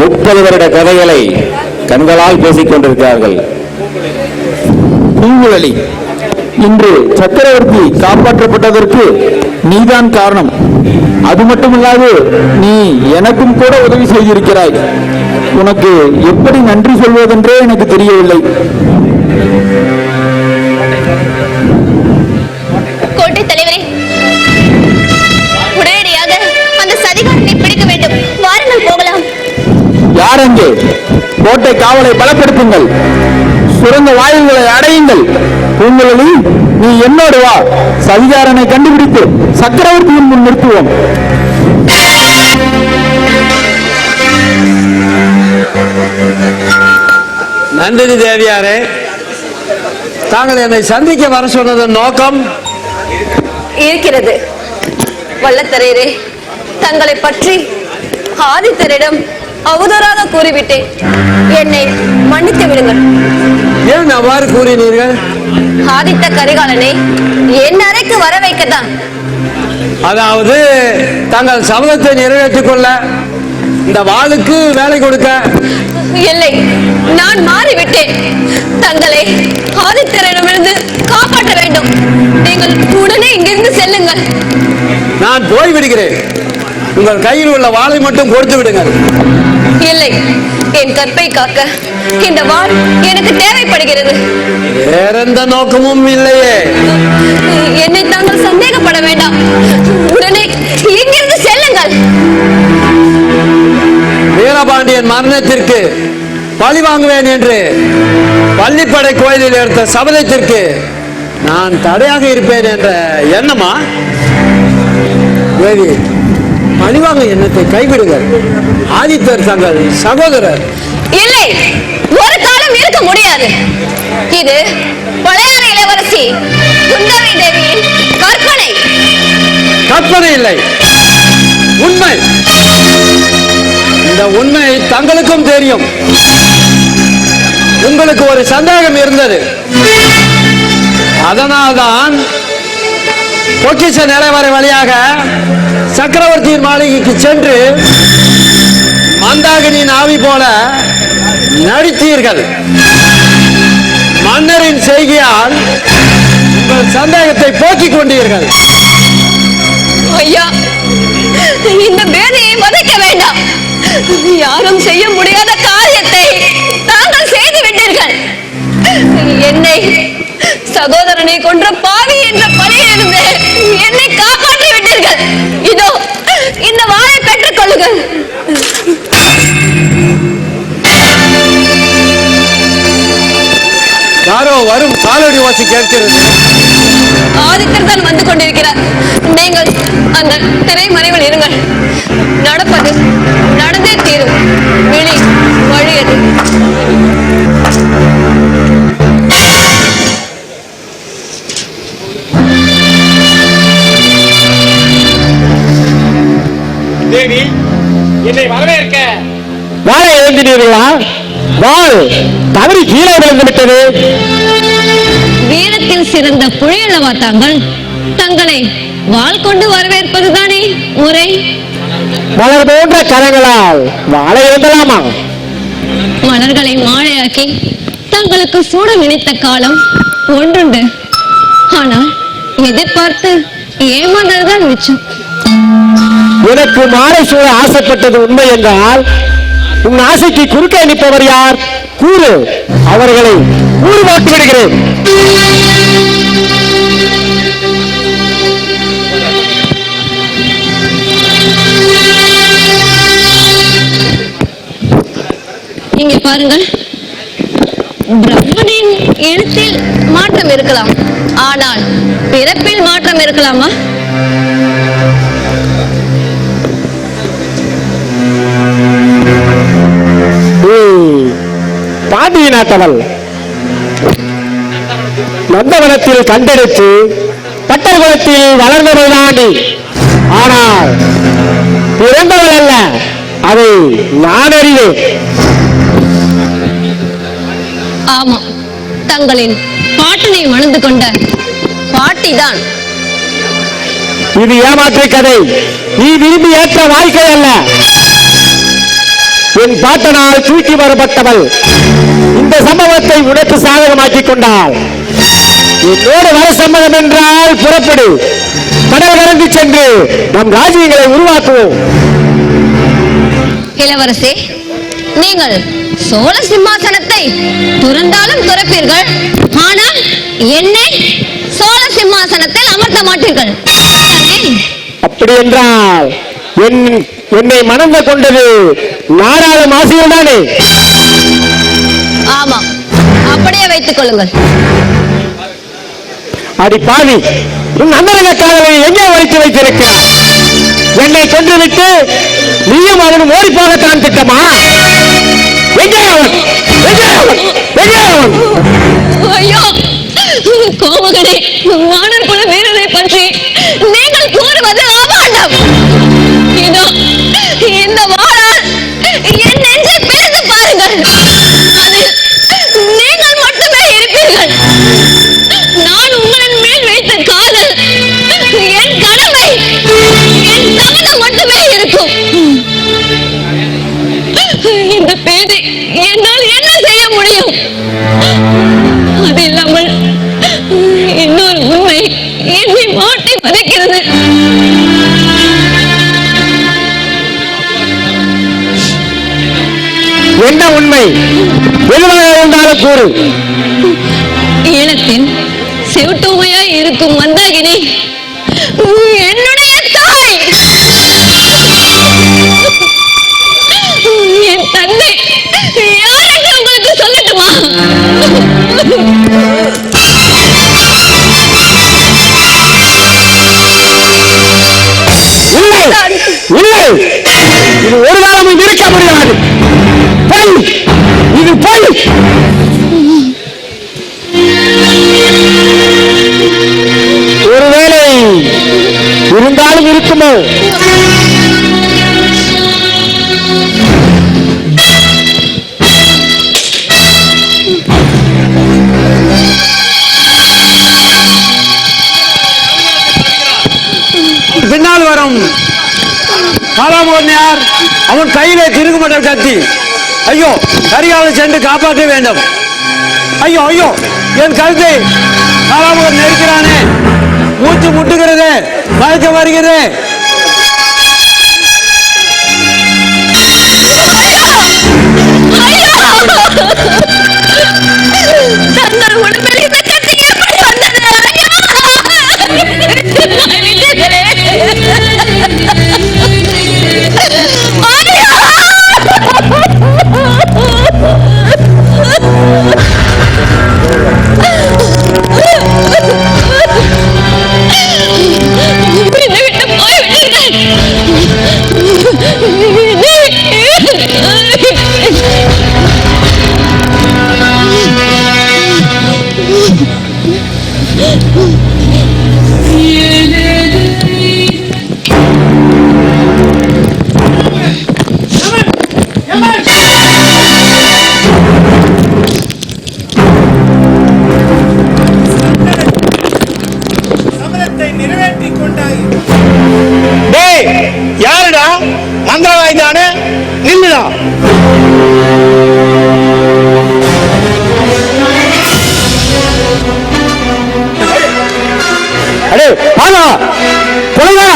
30 வருட கதைகளை கண்களால் பேசிக் கொண்டிருக்கிறார்கள். பூங்குழலி, இன்று சக்கரவர்த்தி காப்பாற்றப்பட்டதற்கு நீதான் காரணம். அது மட்டுமல்லாது நீ எனக்கும் கூட உதவி செய்திருக்கிறாய். உனக்கு எப்படி நன்றி சொல்வதென்றே எனக்கு தெரியவில்லை. கோட்டை தலைவரே, உடனடியாக அந்த சதிகாரனை பிடிக்க வேண்டும். வாருங்கள், போகலாம். யார் அங்கே? கோட்டை காவலை பலப்படுத்துங்கள். சுரங்க வாயில்களை அடையுங்கள். பூங்குழலி, நீ என்னோடு வா. சதிகாரனை கண்டுபிடித்து சக்கரவர்த்தியின் முன் நிறுத்துவோம். நந்தினி தேவியாரே, தாங்கள் என்னை சந்திக்க வர சொன்னதன் நோக்கம் இருக்கிறது. வல்லத்தரையரே, தங்களை பற்றி ஆதித்தரிடம் அவதூறாக கூறிவிட்டேன். என்னை மன்னித்து விடுங்கள். ஏன் அவ்வாறு கூறினீர்கள்? ஆதித்த கரிகாலனை என் அறைக்கு வர வைக்கத்தான். அதாவது தங்கள் சபதத்தை நிறைவேற்றிக் கொள்ள இந்த வாளுக்கு வேலை கொடுக்க? இல்லை, நான் மாறிவிட்டேன். தங்களை ஆதித்தரிடமிருந்து காப்பாற்ற வேண்டும். நீங்கள் உடனே இங்கிருந்து செல்லுங்கள். நான் போய் விடுகிறேன். உங்கள் கையில் உள்ள வாளை மட்டும் கொடுத்து விடுங்கள். இல்லை, என் கற்பை காக்க இந்த வாள் எனக்கு தேவைப்படுகிறது. வேற எந்த நோக்கமும் இல்லையே. என்னை தாங்கள் சந்தேகப்பட வேண்டாம். உடனே இங்கிருந்து செல்லுங்கள். வீரபாண்டியன் மரணத்திற்கு பழி வாங்குவேன் என்று பள்ளிப்படை கோயிலில் எடுத்த சபதத்திற்கு நான் தடையாக இருப்பேன் என்ற எண்ணமா? தேவி, பழிவாங்க எண்ணத்தை கைவிடுங்கள். ஆதித்தர் தங்கள் சகோதரர். இல்லை, ஒரு காலம் இருக்க முடியாது. இது பழையாறை இளவரசி குந்தவை தேவியின் கற்பனை. கற்பனை இல்லை, உண்மை. இந்த உண்மை தங்களுக்கும் தெரியும். உங்களுக்கு ஒரு சந்தேகம் இருந்தது. அதனால்தான் பொக்கிஷ நிலைவரை வழியாக சக்கரவர்த்தியின் மாளிகைக்கு சென்று மந்தாகினியின் ஆவி போல நடித்தீர்கள். மன்னரின் செய்கையால் உங்கள் சந்தேகத்தை போக்கிக் கொண்டீர்கள். ஐயா, இந்த பேதையை வதைக்க வேண்டாம். யாரும் செய்ய முடியாத காரியத்தை தாங்கள் செய்து விட்டீர்கள். என்னை சகோதரனை கொன்ற பாவி என்ற பழியிலிருந்து என்னை காப்பாற்றி விட்டீர்கள். இதோ இந்த வாளை பெற்றுக் கொள்ளுங்கள். யாரோ வரும் காலடி வாசி கேட்கிறது. ஆதித்தர் தான் வந்து கொண்டிருக்கிறார். நீங்கள் அந்த திரைமறைவில் இருங்கள். நடப்பது நடந்தே தீரும். விழி வழியது. தேவி, என்னை வரவேற்க வாழை எழுந்தினீர்களா? வாள் தவறி கீழே விழுந்து விட்டது. வீரத்தில் சிறந்த புழையளவா தாங்கள்? தங்களை வாள் கொண்டு வரவேற்பதுதானே முறை. மலர் போன்ற கரங்களால் வாழை எழுந்தலாமா? மலர்களை மாலையாக்கி தங்களுக்கு சூட நினைத்த காலம் ஒன்றுண்டு. ஆனால் எதிர்பார்த்து ஏமாந்ததுதான் மிச்சம். எனக்கு மாலை சூழ ஆசைப்பட்டது உண்மை என்றால் உன் ஆசைக்கு குறுக்க அனுப்பவர் யார்? கூறு, அவர்களை கூறுபாட்டு விடுகிறேன். இங்கே பாருங்கள். பிரம்மனின் எழுத்தில் மாற்றம் இருக்கலாம், ஆனால் பிறப்பில் மாற்றம் இருக்கலாமா? பாண்டிய நாட்டவள் நந்தவனத்தில் கண்டெடுத்து பட்டர்குலத்தில் வளர்ந்தவள் தாண்டி. ஆனால் பிறந்தவள் அல்ல, அதை நான் அறிவேன். ஆமா, தங்களின் பாட்டனை மணந்து கொண்ட பாட்டிதான். இது ஏமாற்று கதை. நீ விரும்பி ஏற்ற வாழ்க்கை அல்ல. என் பாட்டனால் தூக்கி வரப்பட்டவள் இந்த சம்பவத்தை உனக்கு சாதகமாக்கிக் கொண்டாள். என்னோடு வர சம்மதம் என்றால் புறப்படு. கடல் கடந்து சென்று நம் ராஜ்யங்களை உருவாக்குவோம். இளவரசே, நீங்கள் சோழ சிம்மாசனத்தை துறந்தாலும் துறப்பீர்கள், ஆனால் என்னை சோழ சிம்மாசனத்தில் அமர்த்த மாட்டீர்கள். அப்படி என்றால் என்னை மணந்து கொண்டது நாடாளும் ஆசையில் தானே? ஆமா, அப்படியே வைத்துக் கொள்ளுங்கள். அடி பாவி, உன் அந்தரங்க காதலை எங்கே வைத்து வைத்திருக்கிறார்? என்னை கொன்றுவிட்டு நீயும் அவனும் ஓடி போகத்தான் திட்டமா? எங்கே அவன்? எங்கே அவன்? எங்கே அவன்? ஐயோ கோமகனே, வானர் குல வீரரை பற்றி நீங்கள் கூறுவது அபாண்டம். இதோ இந்த வாளால் என் நெஞ்சை பிளந்து பாருங்கள். அதில் நீங்கள் மட்டுமே இருப்பீர்கள். நான் உங்களின் மேல் வைத்த காதல் என் கடமை, என் சபதம் மட்டுமே இருக்கும். அது இல்லாமல் இன்னொரு உண்மை என்னை மாட்டி வதைக்கிறது. என்ன உண்மை? எதுவாக இருந்தாலும் கூறு. ஈழத்தின் செவிட்டுமையாய் இருக்கும் மந்தாகினி என்னுடைய தாய். என் தந்தை யார் என்று உங்களுக்கு சொல்லட்டுமா? இல்லை இல்லை, இது ஒரு காலமும் இருக்க முடியாது. போய், இது போய். ஒருவேளை இருந்தாலும் இருக்குமோ? பின்னால் வரும் காலாமுகன்யார், அவன் கையிலே திருகுமட்டல் கத்தி. ஐயோ, கரிகாலன் சென்று காப்பாற்ற வேண்டும். ஐயோ ஐயோ, என் கழுத்தை காலாமுகன் நெருக்கிறானே, மூச்சு முட்டுகிறது, மயக்க வருகிறது. தங்கள் உடம்பில் இந்த கத்தி எப்படி வந்தது? யாருடா? மந்திரவாதி தானே? நில்லுடா. அடே பாலா, போடா.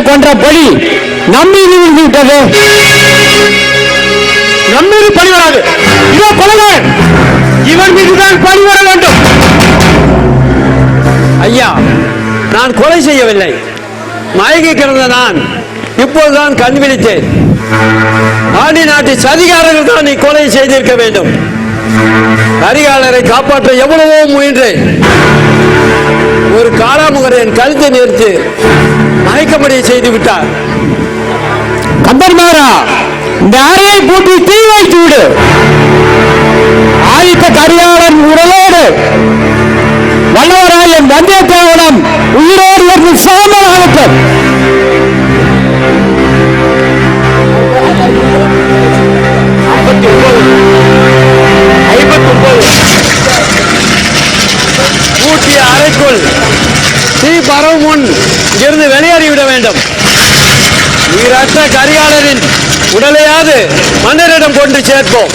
கொன்ற பலி நம்மீது விழுந்து விட்டது. நம்மீது பழி வராது. இதோ கொலைவன், இவன் மீதுதான் பழி வர வேண்டும். ஐயா, நான் கொலை செய்யவில்லை. மயங்கி கிடந்த நான் இப்போதுதான் கண் விழித்தேன். ஆண்டி நாட்டு சதிகாரர்கள் தான் நீ கொலை செய்திருக்க வேண்டும். கரிகாலரை காப்பாற்ற எவ்வளவோ முயன்றேன். ஒரு காலாமுகரை என் கழுத்தை நிறுத்தி மயக்கமடைய செய்து விட்டார். கம்பன்மாரா, இந்த அறையை பூட்டி தீ வைத்து விடு. ஆதித்த கரிகாலன் உடலோடு வல்லவராயன் வந்தியத்தேவனும் உயிரோடு இருந்து சாமலாகட்டும். பூட்டிய அறைக்குள் தீ பரவும் முன் இங்கிருந்து வெளியேறிவிட வேண்டும். உயிரற்ற கரிகாலரின் உடலையாவது மன்னரிடம் கொண்டு சேர்ப்போம்.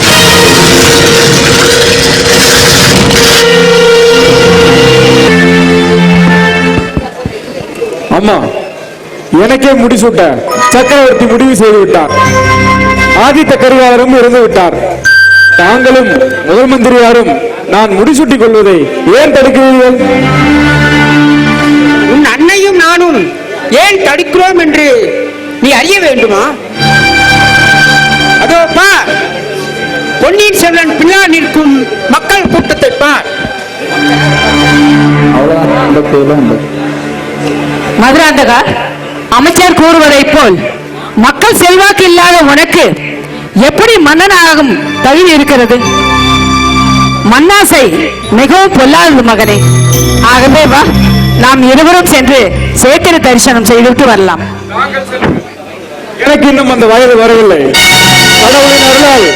அம்மா, எனக்கே முடிசூட்ட சக்கரவர்த்தி முடிவு செய்து விட்டார். ஆதித்த கரிகாலரும் இறந்து விட்டார். தாங்களும் முதல் மந்திரியாரும் நான் முடிசூட்டிக் கொள்வதை ஏன் தடுக்கிறீர்கள்? உன் அன்னையும் நானும் ஏன் தடுக்கிறோம் என்று நீ அறிய வேண்டுமா? அதோ பார், பொன்னியின் செல்வன் பின்னால் நிற்கும் மக்கள் கூட்டத்தை பார். மதுராந்தகா, அமைச்சர் கூறுவதைப் போல் மக்கள் செல்வாக்கு இல்லாத உனக்கு எப்படி மன்னனாகும் தகுதி இருக்கிறது? மண்ணாசை மிகவும் பொல்லாதது மகனே. ஆகவே வா, நாம் இருவரும் சென்று சேத்திர தரிசனம் செய்துவிட்டு வரலாம். எனக்கு இன்னும் அந்த வயது வரவில்லை. கடவுளின் அருளால்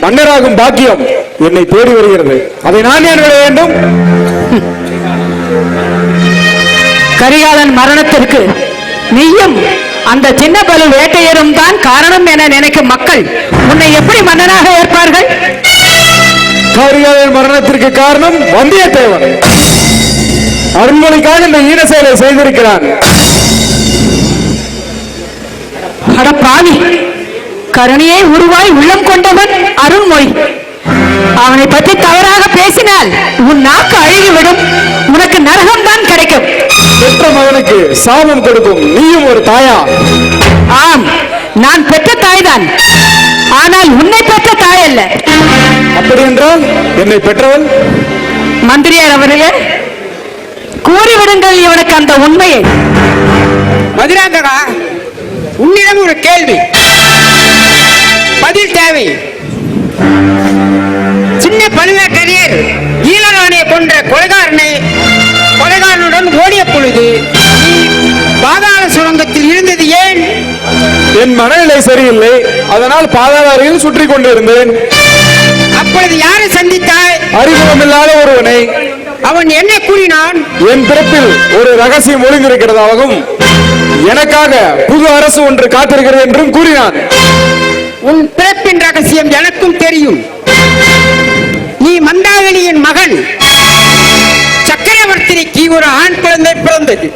மன்னராகும் பாக்கியம் என்னை தேடி வருகிறது. அதை நான் ஏன் விட வேண்டும்? கரிகாலன் மரணத்திற்கு நீயும் அந்த சின்ன பலு வேட்டையரும் தான் காரணம் என நினைக்கும் மக்கள் உன்னை எப்படி மன்னனாக ஏற்பார்கள்? கரிகாலன் மரணத்திற்கு காரணம் வந்தியத்தேவன். அருள்மொழிக்காக இந்த ஈன செயலை செய்திருக்கிறான். அட பாவி, கருணையை உருவாய் உள்ளம் கொண்டவன் அருள்மொழி. அவனை பற்றி தவறாக பேசினால் உன் நாக்கு அழுகிவிடும். உனக்கு நரகம் தான் கிடைக்கும். பெற்ற மகனுக்கு சாபம் கொடுக்கும் நீயும் ஒரு தாயா? ஆம், நான் பெற்ற தாய்தான். ஆனால் உன்னை பெற்ற தாய் அல்ல. அப்படி என்றால் என்னை பெற்றவன்? மந்திரியார் அவர்களே, கூறிவிடுங்கள் இவனுக்கு அந்த உண்மையை. மதுராந்தகா, உன்னிடம் ஒரு கேள்வி, பதில் தேவை. சின்ன பழுவேட்டரையர் ஈழராணியை கொன்ற கொலைகாரனுடன் ஓடிய பொழுது பாதாள சுரங்கத்தில் இருந்தது ஏன்? என் மனநிலை சரியில்லை, அதனால் பாதாள அறையில் சுற்றி கொண்டிருந்தேன். அப்பொழுது யாரை சந்தித்தாய்? அறிமுகமில்லாத ஒருவனை. அவன் என்ன கூறினான்? என் பிறப்பில் ஒரு ரகசியம் ஒளிந்திருக்கிறதாகவும் எனக்காக புது அரசு ஒன்று காத்திருக்கிறது என்றும் கூறினான். உன் பிறப்பின் ரகசியம் எனக்கும் தெரியும். நீ மந்தாகினியின் மகன். சக்கரவர்த்திக்கு ஒரு ஆண் குழந்தை பிறந்தது.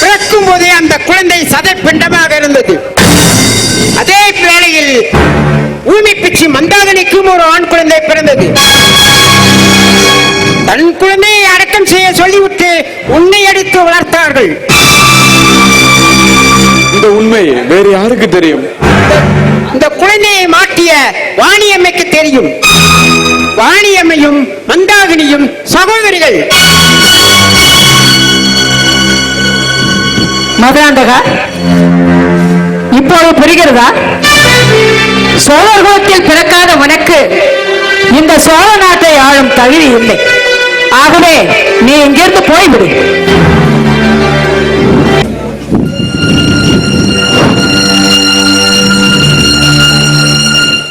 பிறக்கும் போதே அந்த குழந்தை சதை பிண்டமாக இருந்தது. அதே வேளையில் ஊமி பிச்சி மந்தாகினிக்கும் ஒரு ஆண் குழந்தை பிறந்தது. தன் குழந்தையை அடக்கம் செய்ய சொல்லிவிட்டு உன்னை அடித்து வளர்த்தார்கள். இந்த உண்மை வேறு யாருக்கு தெரியும்? இந்த குழந்தையை மாட்டிய வாணியம்மைக்கு தெரியும். வாணியம்மையும் மந்தாகினியும் சகோதரிகள். மதுராந்தகா, இப்போது புரிகிறதா? சோழர் குலத்தில் பிறக்காத உனக்கு இந்த சோழ நாட்டை ஆளும் தகுதி இல்லை. ஆகவே நீ இங்கிருந்து போய்விடு.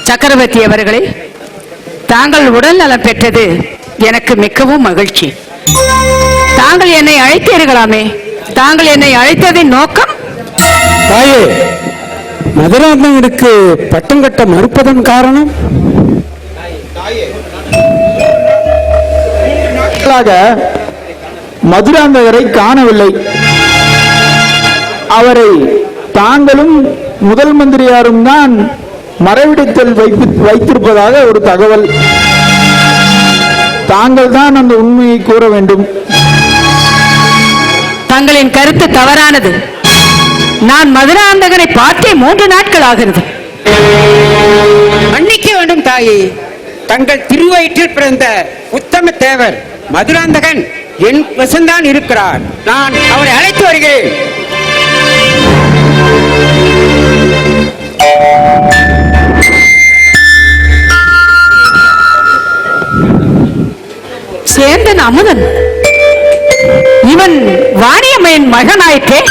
சக்கரவர்த்தி அவர்களே, தாங்கள் உடல் நலம் பெற்றது எனக்கு மிகவும் மகிழ்ச்சி. தாங்கள் என்னை அழைத்தீர்களாமே, தாங்கள் என்னை அழைத்ததின் நோக்கம்? தாயே, மதுராந்தகனுக்கு பட்டம் கட்ட மறுப்பதன் காரணம்? மதுராந்தகரை காணவில்லை. அவரை தாங்களும் முதல் மந்திரியாரும் தான் மறைவிடத்தில் வைத்திருப்பதாக ஒரு தகவல். தாங்கள் தான் அந்த உண்மையை கூற வேண்டும். தங்களின் கருத்து தவறானது. நான் மதுராந்தகனை பார்த்தே 3 நாட்கள் ஆகிறது. மன்னிக்க வேண்டும் தாயே. தங்கள் திருவயிற்றில் பிறந்த உத்தம தேவர் மதுராந்தகன் என் வசந்தான் இருக்கிறார். நான் அவரை அழைத்து வருகிறேன். சேந்தன் அமுதன், இவன் வாணியம்மையின் மகனாயிற்றே.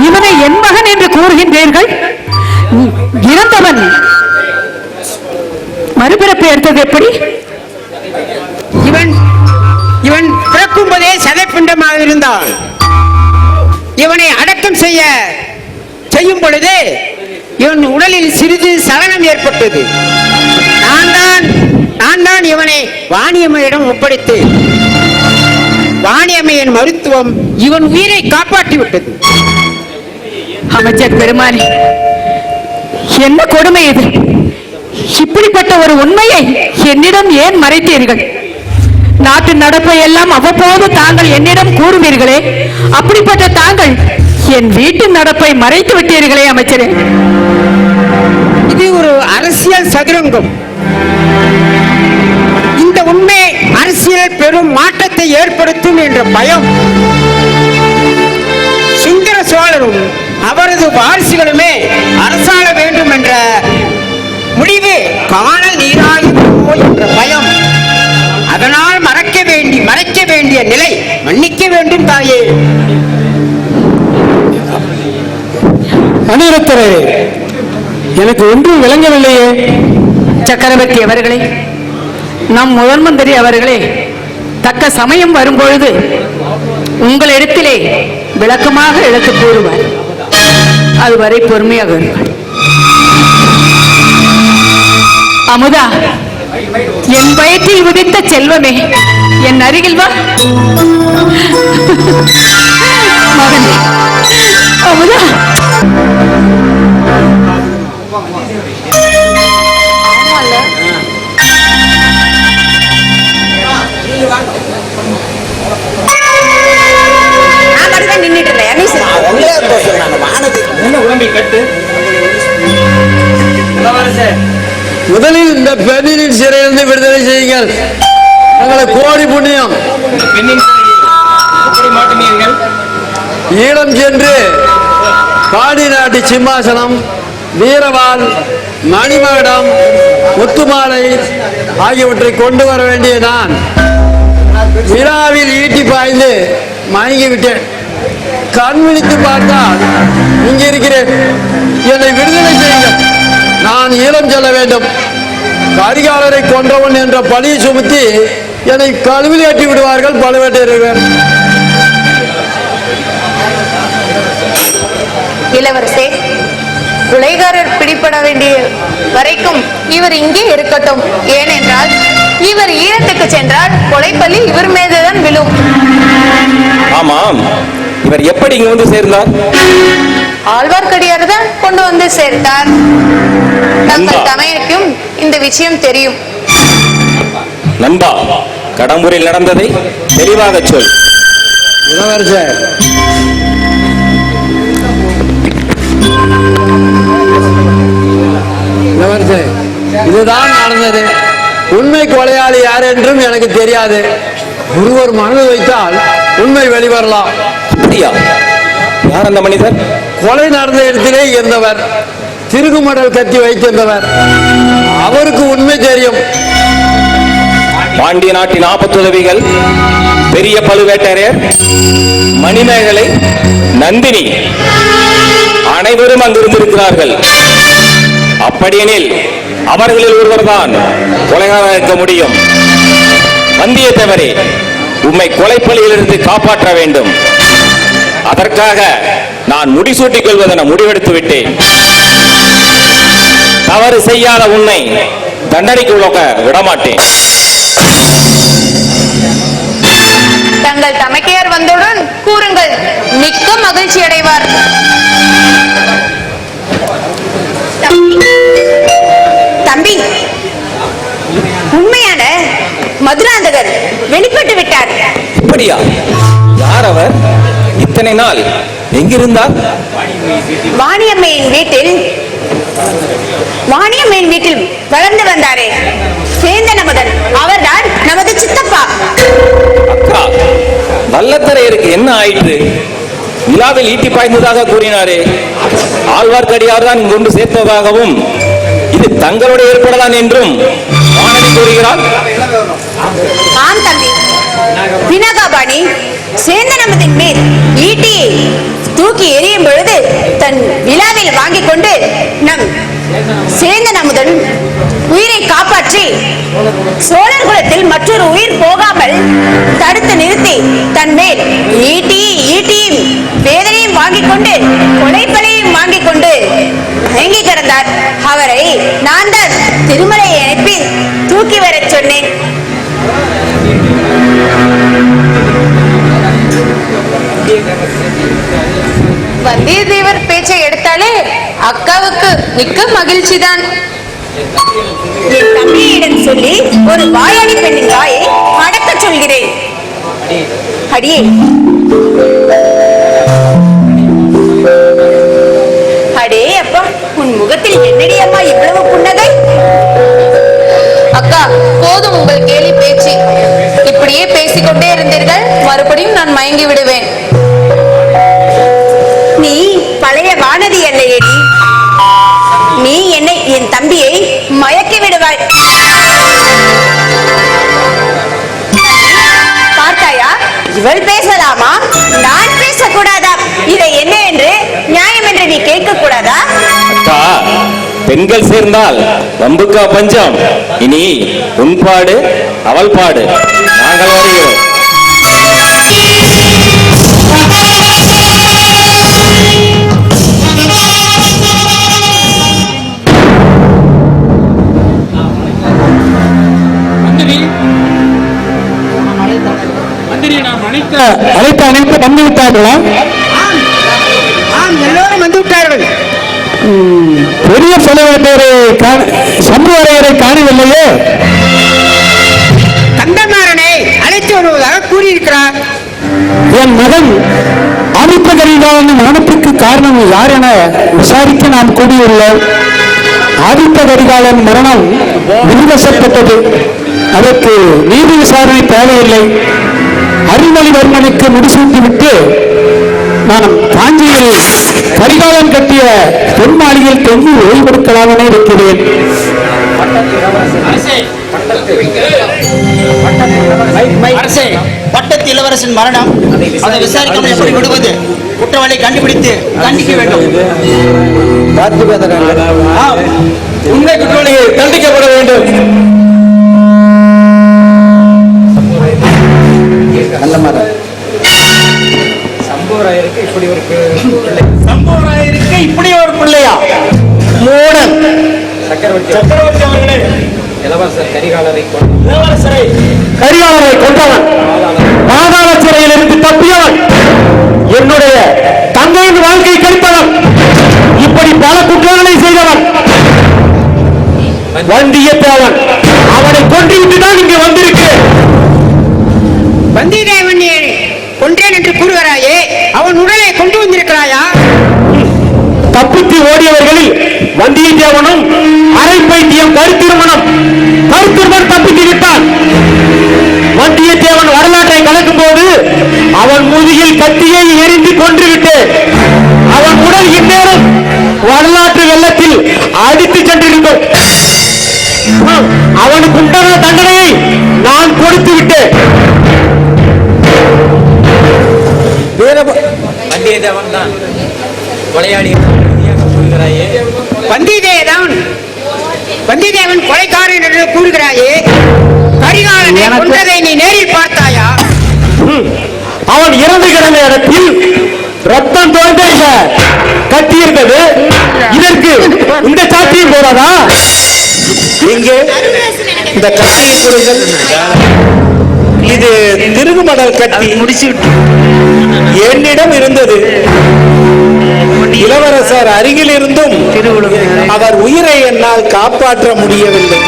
இவனை என் மகன் என்று கூறுகின்றீர்கள். இறந்தவன் மறுபிறப்பு எடுத்தது எப்படி? இவன் பிறக்கும் போதே சதைப்பிண்டமாக இருந்தான். இவனை அடக்கம் செய்யும் பொழுது இவன் உடலில் சிறிது சலனம் ஏற்பட்டது. நான் தான் இவனை வாணியம்மையிடம் ஒப்படைத்தேன். வாணியம்மையின் மருத்துவம் இவன் உயிரை காப்பாற்றிவிட்டது. அமைச்சர் பெருமானே, என்ன கொடுமை இது! இப்படிப்பட்ட ஒரு உண்மையை என்னிடம் ஏன் மறைத்தீர்கள்? நாட்டு நடப்பை எல்லாம் அவ்வப்போது தாங்கள் என்னிடம் கூறுவீர்களே, அப்படிப்பட்ட தாங்கள் என் வீட்டு நடப்பை மறைத்து விட்டீர்களே அமைச்சரே. இது ஒரு அரசியல் சதுரங்கம். இந்த உண்மை அரசியல் பெரும் மாற்றத்தை ஏற்படுத்தும் என்ற பயம் மன்னரும் அவரது வாரிசுகளுமே அரசாள வேண்டும் என்ற முடிவு காணல் நீராகிப்போ என்ற பயம். அதனால் மறைக்க வேண்டிய நிலை மன்னிக்க வேண்டும் தாயே. அனிருத்தரே, எனக்கு ஒன்றும் விளங்கவில்லையே. சக்கரவர்த்தி அவர்களே, நம் முதல் மந்திரி அவர்களே தக்க சமயம் வரும்பொழுது உங்களிடத்திலே விளக்கமாக எடுத்து கூறுவார். அதுவரை பொறுமையாக இருங்கள். அமுதா, என் வயிற்றில் உதித்த செல்வமே, என் அருகில் வா. மகனே அமுதா. முதலில் இந்த பெண்ணின் சிறையிலிருந்து விடுதலை செய்யுங்கள். உங்களை கோடி புண்ணியம். ஈழம் சென்று பாடி நாட்டு சிம்மாசனம், வீரவாள், மணிமகுடம், முத்துமாலை ஆகியவற்றை கொண்டு வர வேண்டிய நான் விழாவில் ஈட்டி பாய்ந்து மயங்கி விட்டேன். கண் விழித்து பார்த்தால் இங்கே இருக்கிறேன். என்னை விடுதலை செய்யுங்கள். நான் ஈழம் செல்ல வேண்டும். கரிகாலரை கொன்றவன் என்ற பழியை சுமத்தி என்னை கழுவில் ஏற்றி விடுவார்கள் பழுவேட்டரையர். இளவரசே, கொலைகாரர் பிடிபட வேண்டிய வரைக்கும் இவர் இங்கே இருக்கட்டும். ஏனென்றால் இவர் ஈழத்துக்கு சென்றால் கொலைப்பள்ளி இவர் மீதுதான் விழும். ஆமாம், இவர் எப்படி இங்க வந்து சேர்ந்தார்? ஆழ்வார்க்கடியார் தான் கொண்டு வந்து சேர்த்தார். தங்கள் தமையனுக்கும் இந்த விஷயம் தெரியும். நண்பா, கடம்பூரில் நடந்ததை தெளிவாக சொல். இளவரசர், இதுதான் நடந்தது. உண்மை கொலையாளி யார் என்றும் எனக்கு தெரியாது. ஒருவர் மனது வைத்தால் உண்மை வெளிவரலாம். அப்படியா? யார் அந்த மனிதர்? கொலை நடந்த இடத்திலே இருந்தவர், திருகுமடல் கத்தி வைத்திருந்தவர். அவருக்கு உண்மை தெரியும். பாண்டிய நாட்டின் ஆபத்துதவிகள் பெரிய பழுவேட்டரையர், மணிமேகலை, நந்தினி அனைவரும் அங்கிருந்திருக்கிறார்கள். அப்படியெனில் அவர்களில் ஒருவர்தான் கொலைகாரராக இருக்க முடியும். வந்தியத்தேவரே, உம்மை கொலைப்பள்ளியிலிருந்து காப்பாற்ற வேண்டும். அதற்காக நான் முடிசூட்டிக் கொள்வதென முடிவெடுத்து விட்டேன். தவறு செய்யாத உன்னை தண்டனைக்கு உலக விடமாட்டேன். தங்கள் தமக்கையார் வந்தவுடன் கூறுங்கள், மிக்க மகிழ்ச்சி அடைவார். தம்பி, உண்மையான மதுராந்தகர் வெளிப்பட்டு விட்டார். அப்படியா? யார் அவர்? இத்தனை நாள் எங்கிருந்தார்? வாணியம்மையின் வீட்டில் வளர்ந்து வந்தாரே, சேந்தன் அமுதன், அவர்தான் நமது சித்தப்பா. அக்கா, வல்லத்தரையருக்கு என்ன ஆயிற்று? விழாவில் ஈட்டி பாய்ந்ததாக கூறினாரே, ஆழ்வார்க்கடியார் தான் கொண்டு சேர்த்ததாகவும் இது தங்களுடைய ஏற்படலாம் என்றும் வானதி கூறுகிறார். ஆம் தம்பி, பினகாபாணி சேந்தன் அமுதன் மேல் ஈட்டியை தூக்கி எறியும் பொழுது தன் விழாவில் வாங்கிக் கொண்டு நம் சேந்தன் அமுதன் உயிரை காப்பாற்றி சோழர் குலத்தில் மற்றொரு உயிர் போகாமல் தடுத்து நிறுத்தி தன் மேல் ஈட்டியும் வேதனையும் வாங்கிக் கொண்டு கொலைப்பலையும் வாங்கிக் கொண்டு மயங்கி கிடந்தார். அவரை நான் தான் திருமலையை அனுப்பி தூக்கி வரச் சொன்னேன். வந்தியத்தேவர் பேச்சை எடுத்தாலே அக்காவுக்கு மிக்க மகிழ்ச்சிதான். என் தம்பியிடம் சொல்லி ஒரு வாயாடி பெண்ணின் வாயை அடக்க சொல்கிறேன். அடியே, அடே அப்பா, உன் முகத்தில் என்னடி அம்மா இவ்வளவு புன்னகை? அக்கா, போதும் உங்கள் கேலி பேச்சு. இப்படியே பேசிக்கொண்டே இருந்தீர்கள், மறுபடியும் நான் மயங்கி விடுவேன். நீ இவள் பேசலாமா? நான் பேசக்கூடாதா? இதை என்ன என்று நியாயம் என்று நீ கேட்க கூடாதா? அக்கா, பெண்கள் சேர்ந்தால் வம்புக்கா பஞ்சம். இனி உன் பாடு அவள் பாடு, நாங்கள் வருகிறோம். அழைத்த அனைத்து வந்து விட்டார்களா? எல்லோரும் வந்து விட்டார்கள். பெரிய செலவரை சம்புவரையரை காணவில்லையே. கந்தமாறனை அழைத்து வருவதாக கூறியிருக்கிறார். என் மகன் ஆதித்த கரிகாலன் மரணத்துக்கு காரணம் யார் என விசாரிக்க நாம் கூடியுள்ளோம். ஆதித்த கரிகாலன் மரணம் விடுவசப்பட்டது. அதற்கு நீதி விசாரணை தேவையில்லை. அருள்மொழிவர்மனுக்கு முடிசூட்டிவிட்டு நான் காஞ்சியில் கரிகாலன் கட்டிய பொன் மாளிகையில் தொங்கி ஓய்வெடுக்கலாம் என இருக்கிறேன். பட்டத்து இளவரசன் மரணம், அதை விசாரிக்காமல் எப்படி விடுவது? குற்றவாளி கண்டுபிடித்து தண்டிக்க வேண்டும். உண்மை குற்றவாளிகள் தண்டிக்கப்பட வேண்டும். சம்புவராயருக்கு இப்படி ஒரு பிள்ளையா? மூடன் சக்கரவர்த்தி அவர்களே, இளவரசர் கரிகாலரை கொண்டவன், பாதாள சிறையில் இருந்து தப்பியவன், என்னுடைய தந்தையின் வாழ்க்கை கழிப்பவன், இப்படி பல குற்றங்களை செய்தவன் வந்தியத்தேவன். அவனை கொன்றுவிட்டுதான் இங்கு வந்திருக்கிறேன். வந்தியத்தேவன் கொன்றேன் என்று கூறுகிறாயே, அவன் உடலை கொண்டு வந்திருக்கிறாயா? தப்பித்து ஓடியவர்களில் வந்தியத்தேவனும் அரை பைத்தியம் கருத்திருமணம் தப்பித்து விட்டான். வந்தியத்தேவன் வரலாற்றை கலக்கும் போது அவன் முதுகில் கத்தியை எரிந்து கொன்றுவிட்டு அவன் உடல் இந்நேரம் வரலாற்று வெள்ளத்தில் அடித்து சென்றிருக்கும். அவனுக்கு உண்டான தண்டனையை நான் கொடுத்து விட்டேன். வந்தியத்தேவன் தான் கொலையாளி வந்தியத்தேவன் கொலைக்காரன் என்று கூறுகிறாயே, கரிகாலனை கொன்றதை நீ நேரில் பார்த்தாயா? அவன் இறந்து கிடந்த இடத்தில் ரத்தம் தோன்ற கட்டியிருந்தது. இதற்கு இந்த சாட்சியம் போறாதா? இங்கே இந்த கத்தியை கொடுங்கள். இது திருகுமடல் கட்டி முடிச்சுவிட்டு என்னிடம் இருந்தது. இளவரசர் அருகில் இருந்தும் அவர் உயிரை என்னால் காப்பாற்ற முடியவில்லை.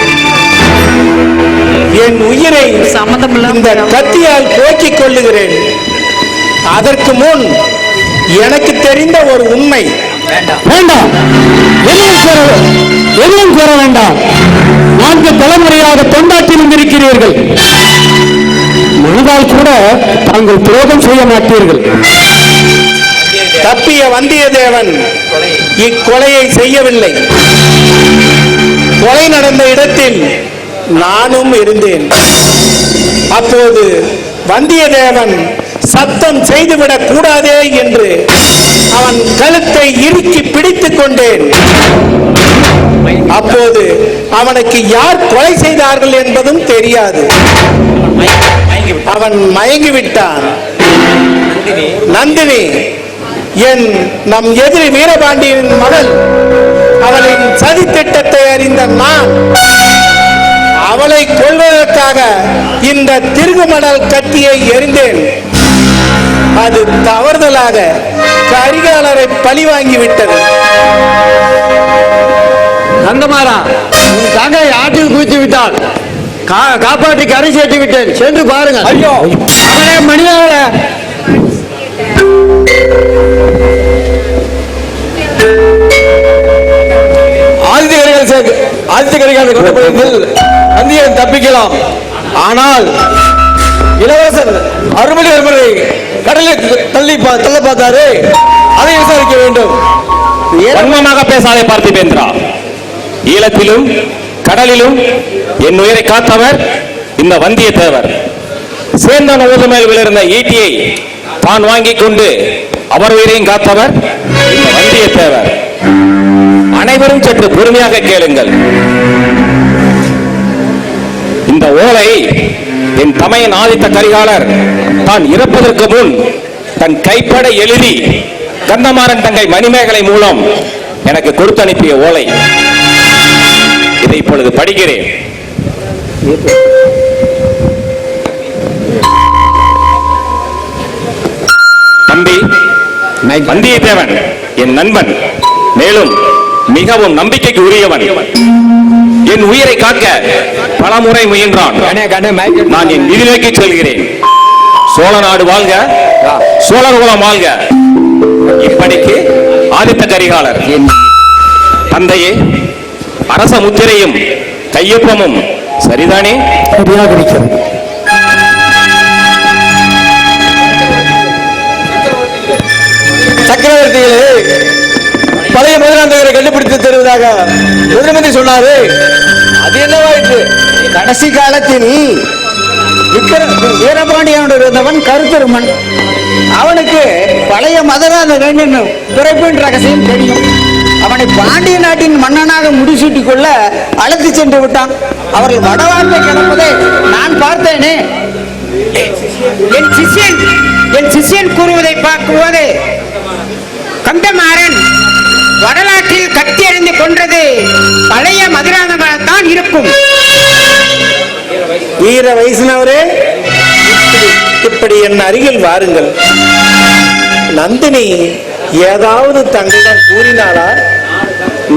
என் உயிரை இந்த கத்தியால் போக்கிக் கொள்ளுகிறேன். அதற்கு முன் எனக்கு தெரிந்த ஒரு உண்மை. வேண்டாம், எதுவும் கூற வேண்டாம். 4 தலைமுறையாக தொண்டாற்றிலும் இருக்கிறீர்கள். மனதால் கூட தாங்கள் துரோகம் செய்ய மாட்டீர்கள். தப்பிய வந்தியத்தேவன் இக்கொலையை செய்யவில்லை. கொலை நடந்த இடத்தில் நானும் இருந்தேன். அப்போது வந்தியத்தேவன் சத்தம் செய்துவிடக் கூடாதே என்று அவன் கழுத்தை இறுக்கி பிடித்துக் கொண்டேன். அப்போது அவனுக்கு யார் கொலை செய்தார்கள் என்பதும் தெரியாது. அவன் மயங்கிவிட்டான். நந்தினி நம் எதிரி வீரபாண்டியனின் மகள். அவளின் சதி திட்டத்தை அறிந்த நான் அவளை கொல்வதற்காக இந்த திருகுமடல் கத்தியை எறிந்தேன். அது தவறுதலாக கரிகாலரை பழி வாங்கிவிட்டது. கந்தமாறா, உன் தங்கை ஆற்றில் குதித்து விட்டால் காப்பாற்றி கரை சேர்த்து விட்டேன். சென்று பாருங்கள். ஐயோ, மனிதர்கள ஆதித்த கரிகாலரை கொண்டபொழுதில் வந்தியன் தப்பிக்கலாம். ஆனால் இளவரசர் அருள்மொழிவர்மரை கடலில் தள்ள பார்த்தாரு. அதை விசாரிக்க வேண்டும். வன்மமாக பேசாதே பார்த்திபேந்திரா. ஈழத்திலும் கடலிலும் என் உயிரை காத்தவர் இந்த வந்தியத்தேவர். சேந்தன் ஓதுமேல் விழுந்த ஈட்டியை தான் வாங்கிக் கொண்டு அவர் உயிரையும் காத்தவர் இந்த வந்தியத்தேவர். அனைவரும் சற்று பொறுமையாக கேளுங்கள். இந்த ஓலை என் தமையன் ஆதித்த கரிகாலர் தான் இறப்பதற்கு முன் தன் கைப்பட எழுதி கந்தமாறன் தங்கை மணிமேகலை மூலம் எனக்கு கொடுத்து அனுப்பிய ஓலை. இதை இப்பொழுது படிக்கிறேன். தம்பி, வந்தியத்தேவன் என் நண்பன், மேலும் மிகவும் நம்பிக்கைக்கு உரியவன். என் உயிரை காக்க பல முறை முயன்றான். நான் என் விதி நோக்கி செல்கிறேன். சோழ நாடு வாழ்க, சோழர் குலம் வாழ்க. இப்படிக்கு ஆதித்த கரிகாலர். தந்தையே, அரச முத்திரையும் கையொப்பமும் சரிதானே? சக்கரவர்த்திகளே, பழைய மதுராந்தகரை கண்டுபிடித்து தருவதாக முதலமைச்சர் சொன்னாரு. அது என்னவாயிற்று? கடைசி காலத்தில் வீரபாண்டியனோடு இருந்தவன் கருத்தருமன். அவனுக்கு பழைய மதுராந்தகன் பிறப்பின் ரகசியம் தெரியும். அவனை பாண்டிய நாட்டின் மன்னனாக முடிசூட்டிக் கொள்ள அழைத்து சென்று விட்டான். அவர்கள் வடவாழ்வை கிடப்பதை நான் பார்த்தேனே. என் சிஷ்யன் கூறுவதை பார்க்கும்போது கந்தமாறன் வடநாட்டில் கத்தி எறிந்து கொன்றது பழைய மதுராந்தகத்தான் இருக்கும். வீர வைஷ்ணவரே, இப்படி என் அருகில் வாருங்கள். நந்தினி ஏதாவது தங்களிடம் கூறினாளா?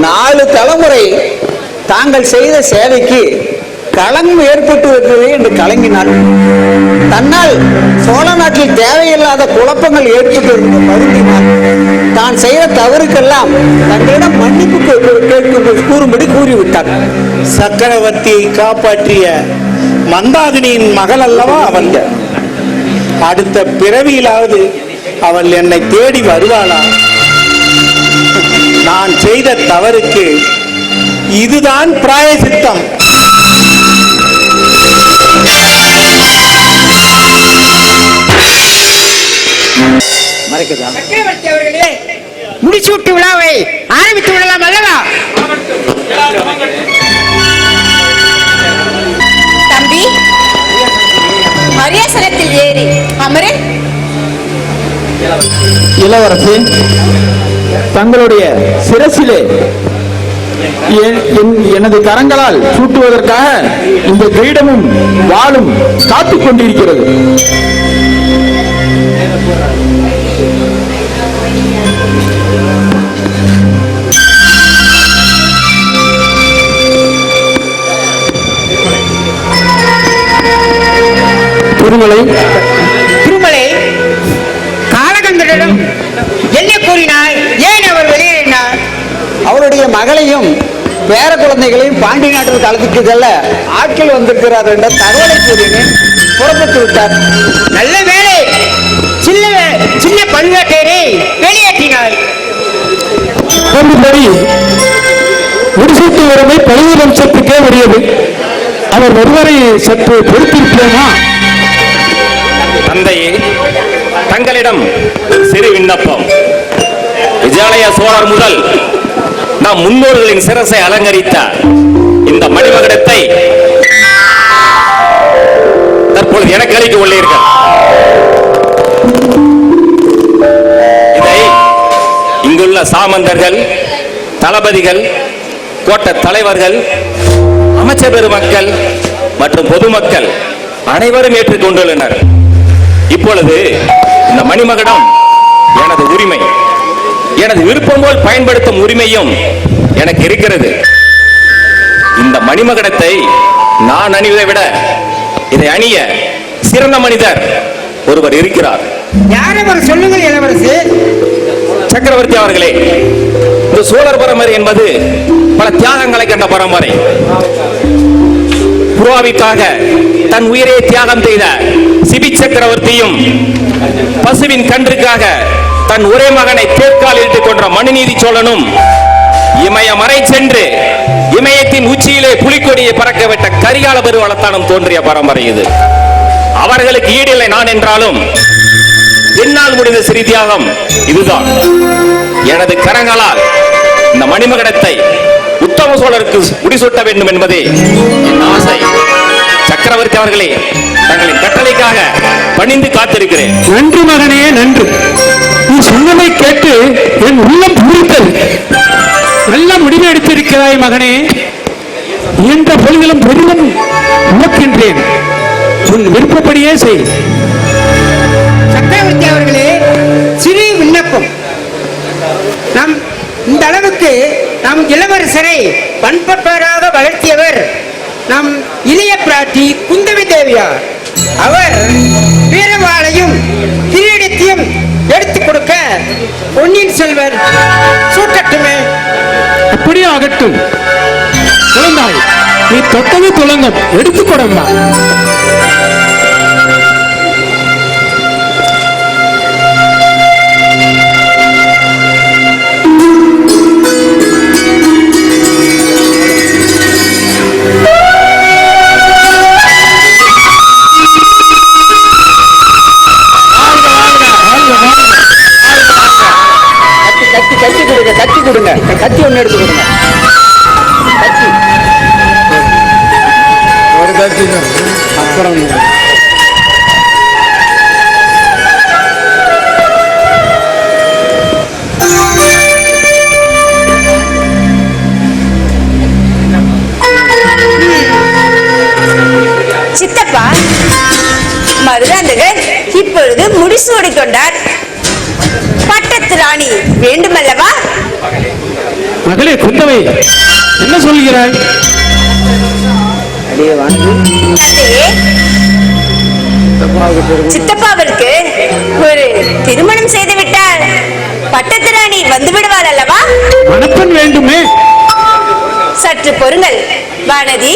4 தலைமுறை தாங்கள் செய்த சேவைக்கு களங்கம் ஏற்பட்டு இருக்கிறது என்று கலங்கினார். தன்னால் சோழ நாட்டில் தேவையில்லாத குழப்பங்கள் ஏற்பட்டு வருந்தினார். தான் செய்த தவறுக்கெல்லாம் தங்களிடம் மன்னிப்பு கூறும்படி கூறிவிட்டார். சக்கரவர்த்தியை காப்பாற்றிய மந்தாகினியின் மகள் அல்லவா அவள்? அடுத்த பிறவியிலாவது அவள் என்னை தேடி வருவாளா? நான் செய்த தவறுக்கு இதுதான் பிராயசித்தம். சக்கரவர்த்தி அவர்களே, முடிசூட்டு விழாவை ஆரம்பித்து விடலாம் அல்லவா? தம்பி, அரியாசனத்தில் ஏறி அமரு. இளவரசி, தங்களுடைய சிரசிலே எனது கரங்களால் சூட்டுவதற்காக இந்த கிரீடமும் வாளும் காத்துக் கொண்டிருக்கிறது. திருமலை, காலகந்தரிடம் என்ன கூறினாய்? ஏன் அவர் வெளியேறினார்? அவருடைய மகளையும் பேர குழந்தைகளையும் பாண்டி நாட்டில் கலந்துக்கு செல்ல ஆட்கள் வந்திருக்கிறார் என்ற தகவலை கூறினேன். புறப்பட்டு விட்டார். நல்ல வேலை, சின்ன பழுவேட்டையரை வெளியேற்றினார். முடிசூட்டு உரிமை பழுவூர் வம்சத்துக்கே உரியது. அவர் ஒருவரை சற்று பொறுத்திருப்போமா? தந்தையே, தங்களிடம் சிறு விண்ணப்பம். விஜயாலய சோழர் முதல் நம் முன்னோர்களின் சிரசை அலங்கரித்த இந்த மணிமகுடத்தை தற்பொழுது எனக்கு அளிக்க உள்ளீர்கள். இதை இங்குள்ள சாமந்தர்கள், தளபதிகள், கோட்ட தலைவர்கள், அமைச்சர் பெருமக்கள் மற்றும் பொதுமக்கள் அனைவரும் ஏற்றுக்கொண்டுள்ளனர். இப்பொழுது இந்த மணிமகுடம் எனது உரிமை. எனது விருப்பம் போல் பயன்படுத்தும் உரிமையும் எனக்கு இருக்கிறது. இந்த மணிமகுடத்தை நான் அணிவதை விட இதை அணிய சிறந்த மனிதர் ஒருவர் இருக்கிறார். யார் அவர்? சொல்லுங்கள் இளவரசி. சக்கரவர்த்தி அவர்களே, இந்த சோழர் பரம்பரை என்பது பல தியாகங்களை கண்ட பரம்பரை. புறாவிற்காக தன் உயிரை தியாகம் செய்த சிபி சக்கரவர்த்தியும், பசுவின் கன்றுக்காக தன் ஒரே மகனை தேர்கால் இட்டுக் கொன்ற மனுநீதி சோழனும், இமய மறை சென்று இமயத்தின் உச்சியிலே புலிக்கொடியை பறக்க விட்ட கரிகால பெருவளத்தானும் தோன்றிய பரம்பரை இது. அவர்களுக்கு ஈடில்லை நான் என்றாலும் என்னால் முடிந்த சிறு தியாகம் இதுதான். எனது கரங்களால் இந்த மணிமகுடத்தை உத்தம சோழருக்கு முடிசூட்ட வேண்டும் என்பதே என் ஆசை. சக்கரவர்த்தி அவர்களே, தங்களின் கட்டளைக்காக பணிந்து காத்திருக்கிறேன். நன்று மகனே, நன்று. நீ சொன்னதை கேட்டு என் உள்ளம் பூரித்தது. நல்ல முடிவு எடுத்திருக்கிறாய் மகனே. எந்த பொருள்களும் பெரிதும் உமக்கின்றேன். உன் விருப்பப்படியே செய். சக்கரவர்த்தி அவர்களே, சிறு விண்ணப்பம். நம் இந்த அளவுக்கு நம் இளவரசரை பண்பட்டவராக வளர்த்தியவர் நம் இளைய பிராட்டி குந்தவி தேவியார். அவர் வீரவாளையும் கிரீடத்தையும் எடுத்துக் கொடுக்க பொன்னியின் செல்வர் சூட்டட்டுமே. அப்படியே ஆகட்டும். குழந்தாய், நீ தொட்டது துலங்கம், எடுத்துக் கொடுமா. கத்தி கொடுங்க, கத்தி ஒண்ணு எடுத்து கொடுங்க. கத்தி ஒரு கத்தி அப்புறம் சித்தப்பா, மருதாந்தகர் இப்பொழுது முடிசூடி கொண்டார். பட்டத்து ராணி வேண்டுமல்லவா? மகளே குந்தவை, என்ன சொல்கிறாய்? சித்தப்பாவிற்கு ஒரு திருமணம் செய்து விட்டால் பட்டத்து ராணி வந்து விடுவாள் அல்லவா? மணப்பெண் வேண்டுமே. சற்று பொறுங்கள் வானதி,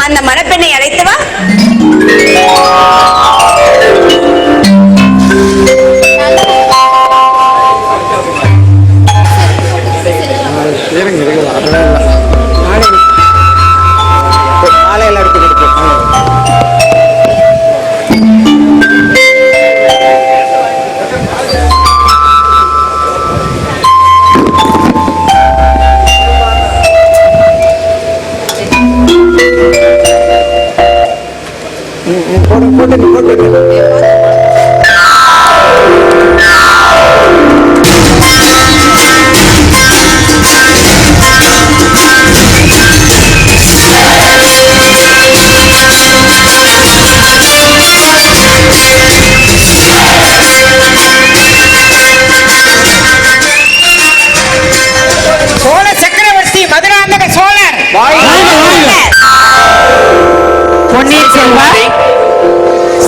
அந்த மணப்பெண்ணை அழைத்து வா.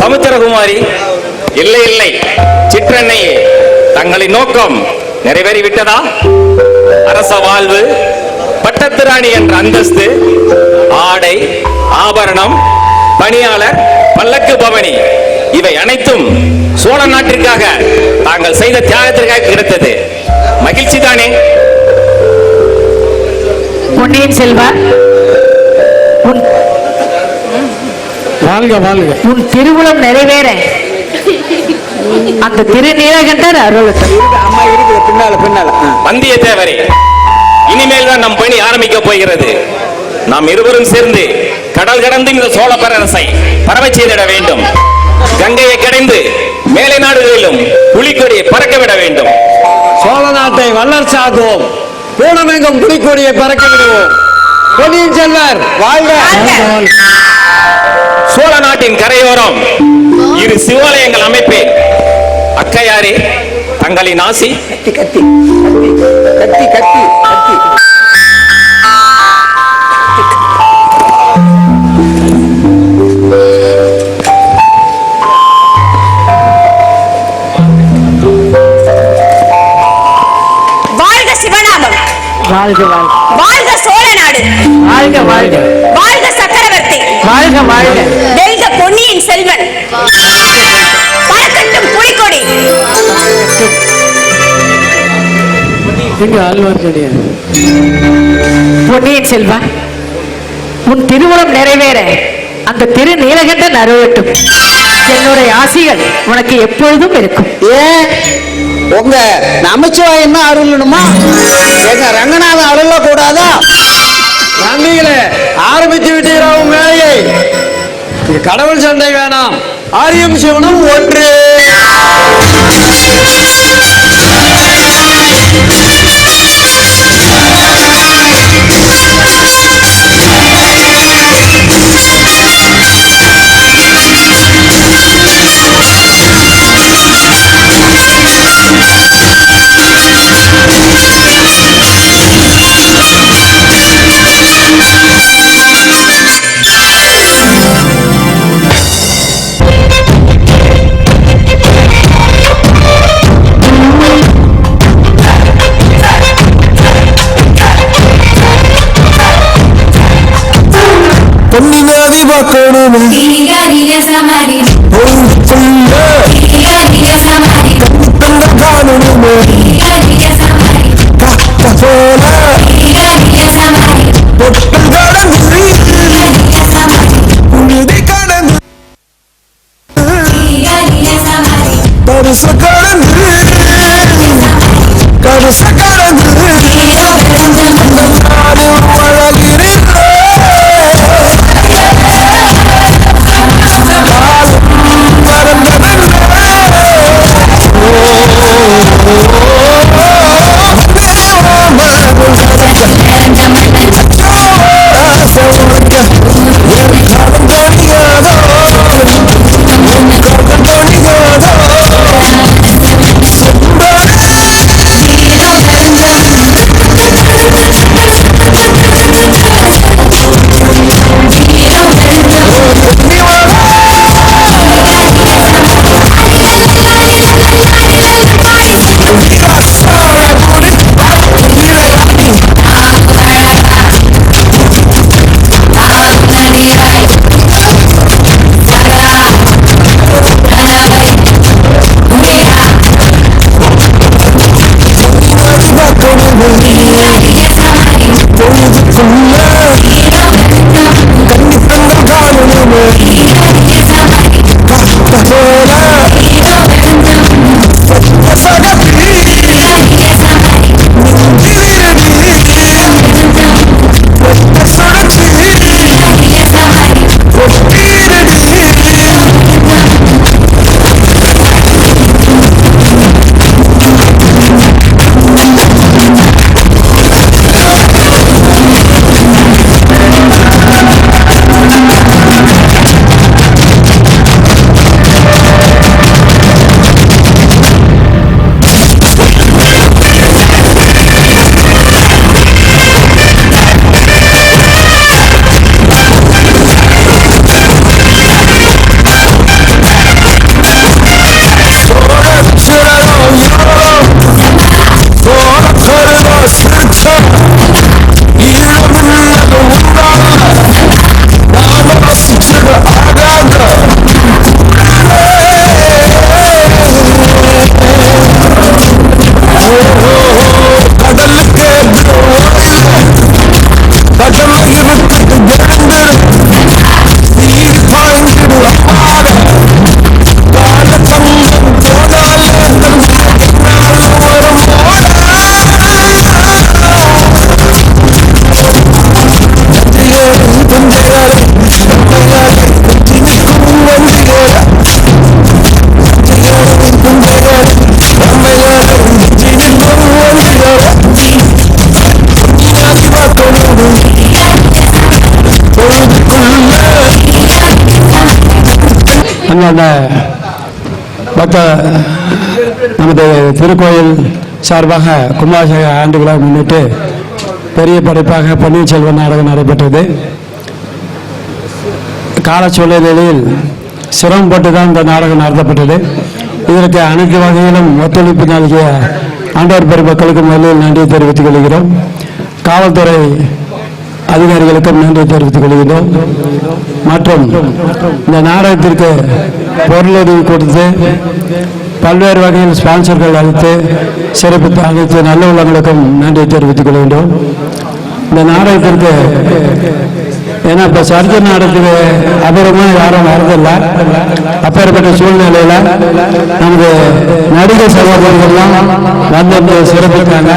சமுத்திரகுமாரி, இல்லை இல்லை சிற்றன்னையே, தங்களின் நோக்கம் நிறைவேறிவிட்டதா? அரச வாழ்வு, பட்டத்து ராணி என்ற அந்தஸ்து, ஆடை ஆபரணம், பணியாளர், பல்லக்கு பவனி, இவை அனைத்தும் சோழ நாட்டிற்காக தாங்கள் செய்த தியாகத்திற்காக கிடைத்தது. மகிழ்ச்சி தானே? பொன்னியின் செல்வா, வாழ்க வாழ்க. உன் திருவுளம் நிறைவேற அந்த திருநீலகண்டர் அருளட்டும். அம்மா இருக்குது பின்னால பின்னால. வந்தியத்தேவரே, இனிமேல் தான் நம் பணி ஆரம்பிக்க போகிறது. நாம் இருவரும் சேர்ந்து கடல் கடந்து இந்த சோழ பேரரசை பரவச் செய்திட வேண்டும். கங்கையை கடைந்து மேலை நாடுகளிலும் புலிக்கொடியை பறக்க விட வேண்டும். சோழ நாட்டை வல்லரசாக்குவோம். பூனமெங்கும் புலிக்கொடியை பறக்க விடுவோம். பொன்னியின் செல்வர் வாழ்க. சோழ நாட்டின் கரையோரம் இரு சிவாலயங்கள் அமைப்பேன். அக்கையாரே, தங்களின் ஆசி. கத்தி கத்தி கத்தி கத்தி கத்தி. வாழ்க சிவநாமம், வாழ்க வாழ்க. வாழ்க சோழ நாடு, வாழ்க வாழ்க. வாழ்க சக்கரவர்த்தி, வாழ்க வாழ்க. வெல்க பொன்னியின் செல்வன், பறக்கட்டும் புலிக்கொடி. பொன்னியின் செல்வா, உன் திருவுளம் நிறைவேற அந்த திரு நீலகண்டன் அருளட்டும். என்னுடைய ஆசைகள் உனக்கு எப்பொழுதும் இருக்கும். ஏன் உங்க நமச்சிவாயம் தான் அருளணுமா? எங்க ரங்கநாதன் அருள கூடாதா? நன்றிகளே, ஆரம்பித்து விட்டீராவும் வேலையை. கடவுள் சண்டை வேணாம், ஆரியம் சிவனும் ஒன்று. பொன்னினாதி பார்க்கணும் காணணுமே போல பொட்டல் கடந்து உழுதி கடந்து கருச கடந்து கருச கடந்து நாடு அழகிறேன் அந்த நமது திருக்கோயில் சார்பாக கும்பாபிஷேக ஆண்டு விழா முன்னிட்டு பெரிய படைப்பாக பொன்னியின் செல்வன் நாடகம் நடைபெற்றது. கால சூழ்நிலையில் சிரமப்பட்டு தான் இந்த நாடகம் நடத்தப்பட்டது. இதற்கு அனைத்து வகையிலும் ஒத்துழைப்பு நல்கிய ஆண்டவர் பெருமக்களுக்கு முதலில் நன்றி தெரிவித்துக் கொள்கிறோம். காவல்துறை அதிகாரிகளுக்கும் நன்றி தெரிவித்துக் கொள்கிறோம். மற்றும் இந்த நாடகத்திற்கு பொருளுதவி கொடுத்து பல்வேறு வகையில் ஸ்பான்சர்கள் அளித்து சிறப்பித்த அனைத்து நல்ல உள்ளங்களுக்கும் நன்றி தெரிவித்துக் கொள்கின்றோம். இந்த நாடகத்திற்கு ஏன்னா இப்ப சர்ஜன் நடத்துக்கு அப்புறமா யாரும் வரதில்லை. அப்பேற்பட்ட சூழ்நிலையில நமது நடிகர் சகோதரர்கள்லாம் வந்து சிறப்பித்தாங்க.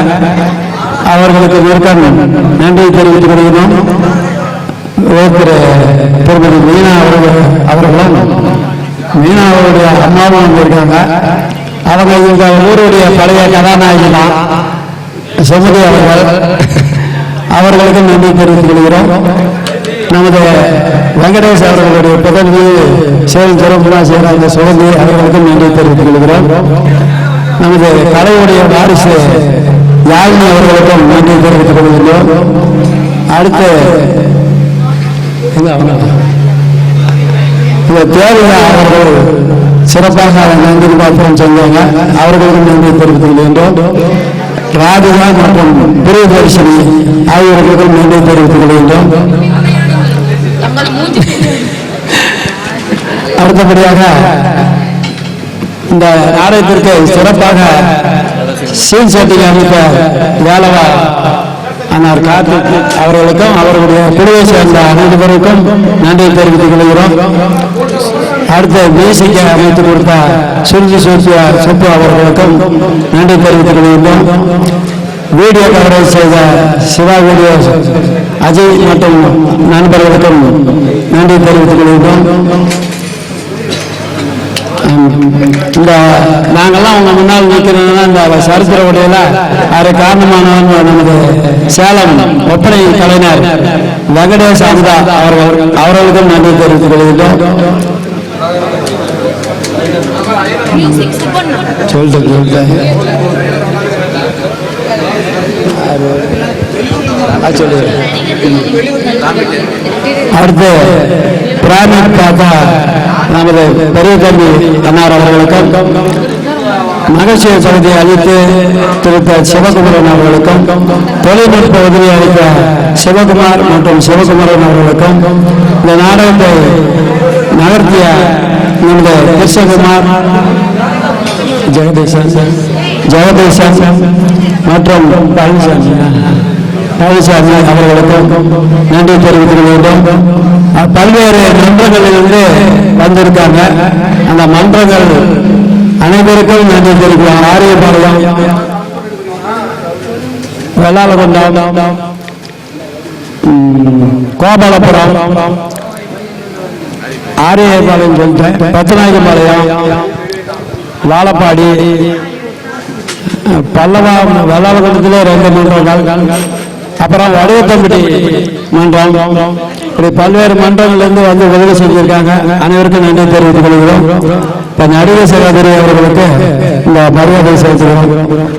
அவர்களுக்கு மிகவும் நன்றி தெரிவித்துக் கொள்கிறோம். திருமதி மீனா அவர்களும் மீனா அவருடைய அம்மாவும் வந்திருக்காங்க. அவங்க இந்த ஊருடைய பழைய கதாநாயகி தான் சுமதி அவர்களுக்கும் நன்றி தெரிவித்துக் கொள்கிறோம். நமது வெங்கடேஷ் அவர்களுடைய புதல்வி சேலம் சிறப்புமா செய்கிற அந்த சுகந்தி அவர்களுக்கும் நன்றி தெரிவித்துக் கொள்கிறோம். நமது கலையுடைய வாரிசு யாழினி அவர்களுக்கும் நன்றி தெரிவித்துக் கொள்கிறோம். அடுத்து தேவையா அவர்கள் சிறப்பாக நன்றி பாத்திரம் செஞ்சாங்க. அவர்களுக்கும் நன்றி தெரிவித்துக் கொள்கின்றோம். ராதிகா மற்றும் பிரியதர்ஷினி ஆகியோர்களுக்கும் நன்றி தெரிவித்துக் கொள்கின்றோம். அடுத்தபடியாக இந்த நாடகத்திற்கு சிறப்பாக சீன் செட்டிங் அமைத்த வேலவா அன்னார் கார்த்திக் அவர்களுக்கும் அவர்களுடைய குழுவை சேர்ந்த அனைத்து பேருக்கும் நன்றி தெரிவித்துக் கொள்கிறோம். அடுத்த மியூசிக்கை அமைத்து கொடுத்த சுருஜி சுப்பு அவர்களுக்கும் நன்றி தெரிவித்துக் கொள்கின்றோம். வீடியோ கவரேஜ் செய்த சிவா வீடியோ அஜய் மற்றும் நண்பர்களுக்கும் நன்றி தெரிவித்துக் கொள்கின்றோம். இந்த நாங்கெல்லாம் உங்க முன்னால் நிற்கிறோம்னா இந்த சரித்திர உடையில அது காரணமானவன் நமது சேலம் ஒப்பனை கலைஞர் வெங்கடேஷ் அமுதா அவர்களுக்கும் நன்றி தெரிவித்துக் கொள்கின்றோம். அடுத்து பிராமிட் பார்த்தா நமது பெரிய தம்பி அன்னார் அவர்களுக்கும் நகைச்சுவை பகுதியை அளித்து திருத்த சிவகுமாரன் அவர்களுக்கும் தொழில்நுட்ப உதவி அளித்த சிவகுமார் மற்றும் சிவகுமாரன் அவர்களுக்கும் இந்த நாடகத்தை நகர்த்திய நமது கிருஷ்ணகுமார் ஜெகதீசன் மற்றும் பழனிசாமி அவர்களுக்கும் நன்றி தெரிவித்துக் கொள்கின்றோம். பல்வேறு மன்றங்களிலிருந்து வந்திருக்காங்க. அந்த மன்றங்கள் அனைவருக்கும் நன்றி தெரிவிக்கிறோம். ஆரியபாளையம், வெள்ளாளகுண்டம், கோபாலபுரம், ஆரியபாளையம் சொல்லிட்டேன், பத்துநாயகபாளையம், வாழப்பாடி, பல்லவா வெள்ளாளகுண்டத்திலே 2 மன்றங்கள், அப்புறம் வடிவத்தம்பட்டி மன்றம், இப்படி பல்வேறு மன்றங்களிலிருந்து வந்து உதவி செஞ்சிருக்காங்க. அனைவருக்கும் நன்றி தெரிவித்துக் கொள்கிறோம். இப்ப நடிகர் சகோதரி அவர்களுக்கு இந்த மரியாதை செலுத்துகிறோம்.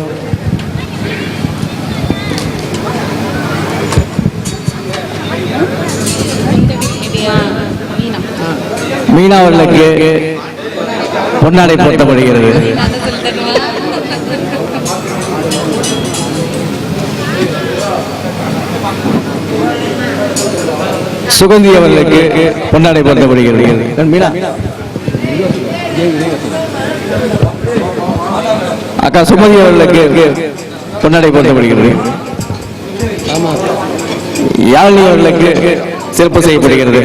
மீனா அவர்களுக்கு பொன்னாடை போர்த்தப்படுகிறது. சுகந்தி அவர்களுக்கு பொன்னாடை போர்த்தப்படுகிறது. மீனா அக்கா சுகந்தி அவர்களுக்கு பொன்னாடை போர்த்தப்படுகிறது. யாழினி அவர்களுக்கு சிறப்பு செய்யப்படுகிறது.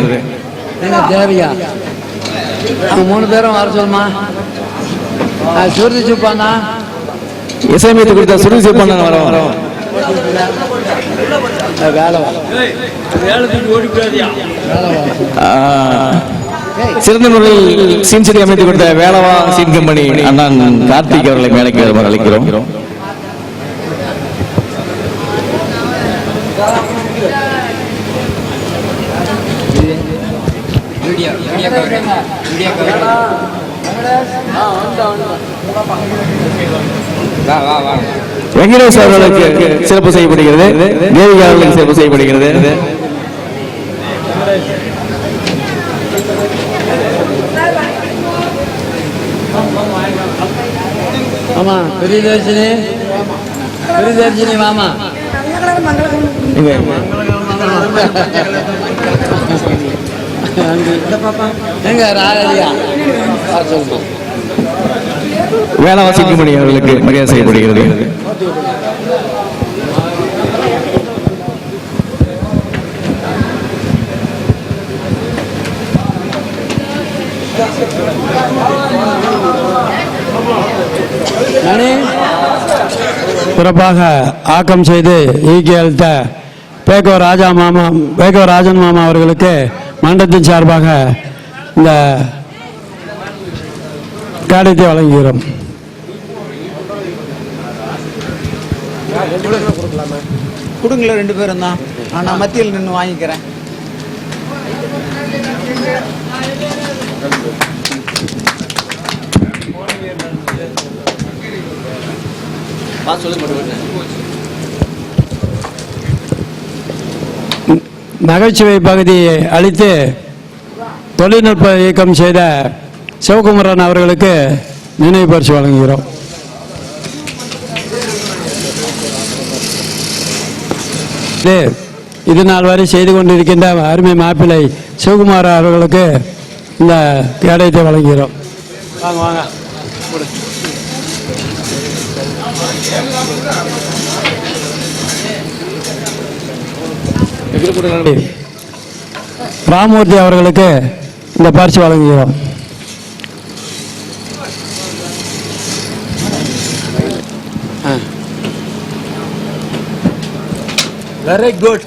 தேவையா 3 பேரும் வர சொல்லுமா. சுருதி சுப்பானா இசையமைத்து கொடுத்த சுருதி சுப்பான வரோம். சிறந்த முறையில் சீன் செடி அமைத்து கொடுத்த வேலவா சீன் கம்பெனி அண்ணன் கார்த்திக் அவர்களை மேடைக்கு வருமாறு அழைக்கிறோம். வெங்கடேஷ் அவர்களுக்கு சிறப்பு செய்யப்படுகிறது. தேவிகா அவர்களுக்கு சிறப்பு செய்யப்படுகிறது. ஆமா பெரியதர்ஷினி மாமா எங்க ராஜா வேலவாசி மணி அவர்களுக்கு மரியாதை செய்யப்படுகிறது. சிறப்பாக ஆக்கம் செய்து ஈக்கி அளித்த பேக்கோ ராஜன் மாமா அவர்களுக்கு மன்றத்தின் சார்பாக இந்த கேடயத்தை வழங்குகிறோம். கொடுங்களேன் 2 பேரும் தான். நான் மத்தியில் நின்று வாங்கிக்கிறேன். நகைச்சுவை பகுதியை அளித்து தொழில்நுட்ப இயக்கம் செய்த சிவகுமரன் அவர்களுக்கு நினைவு பரிசு வழங்குகிறோம். இது நாள் வரை செய்து கொண்டிருக்கின்ற அருமை மாப்பிள்ளை சிவகுமார் அவர்களுக்கு இந்த கேடயத்தை வழங்குகிறோம். வாங்க வாங்க. ராமூர்த்தி அவர்களுக்கு இந்த பரிசு வழங்குகிறோம். Very good.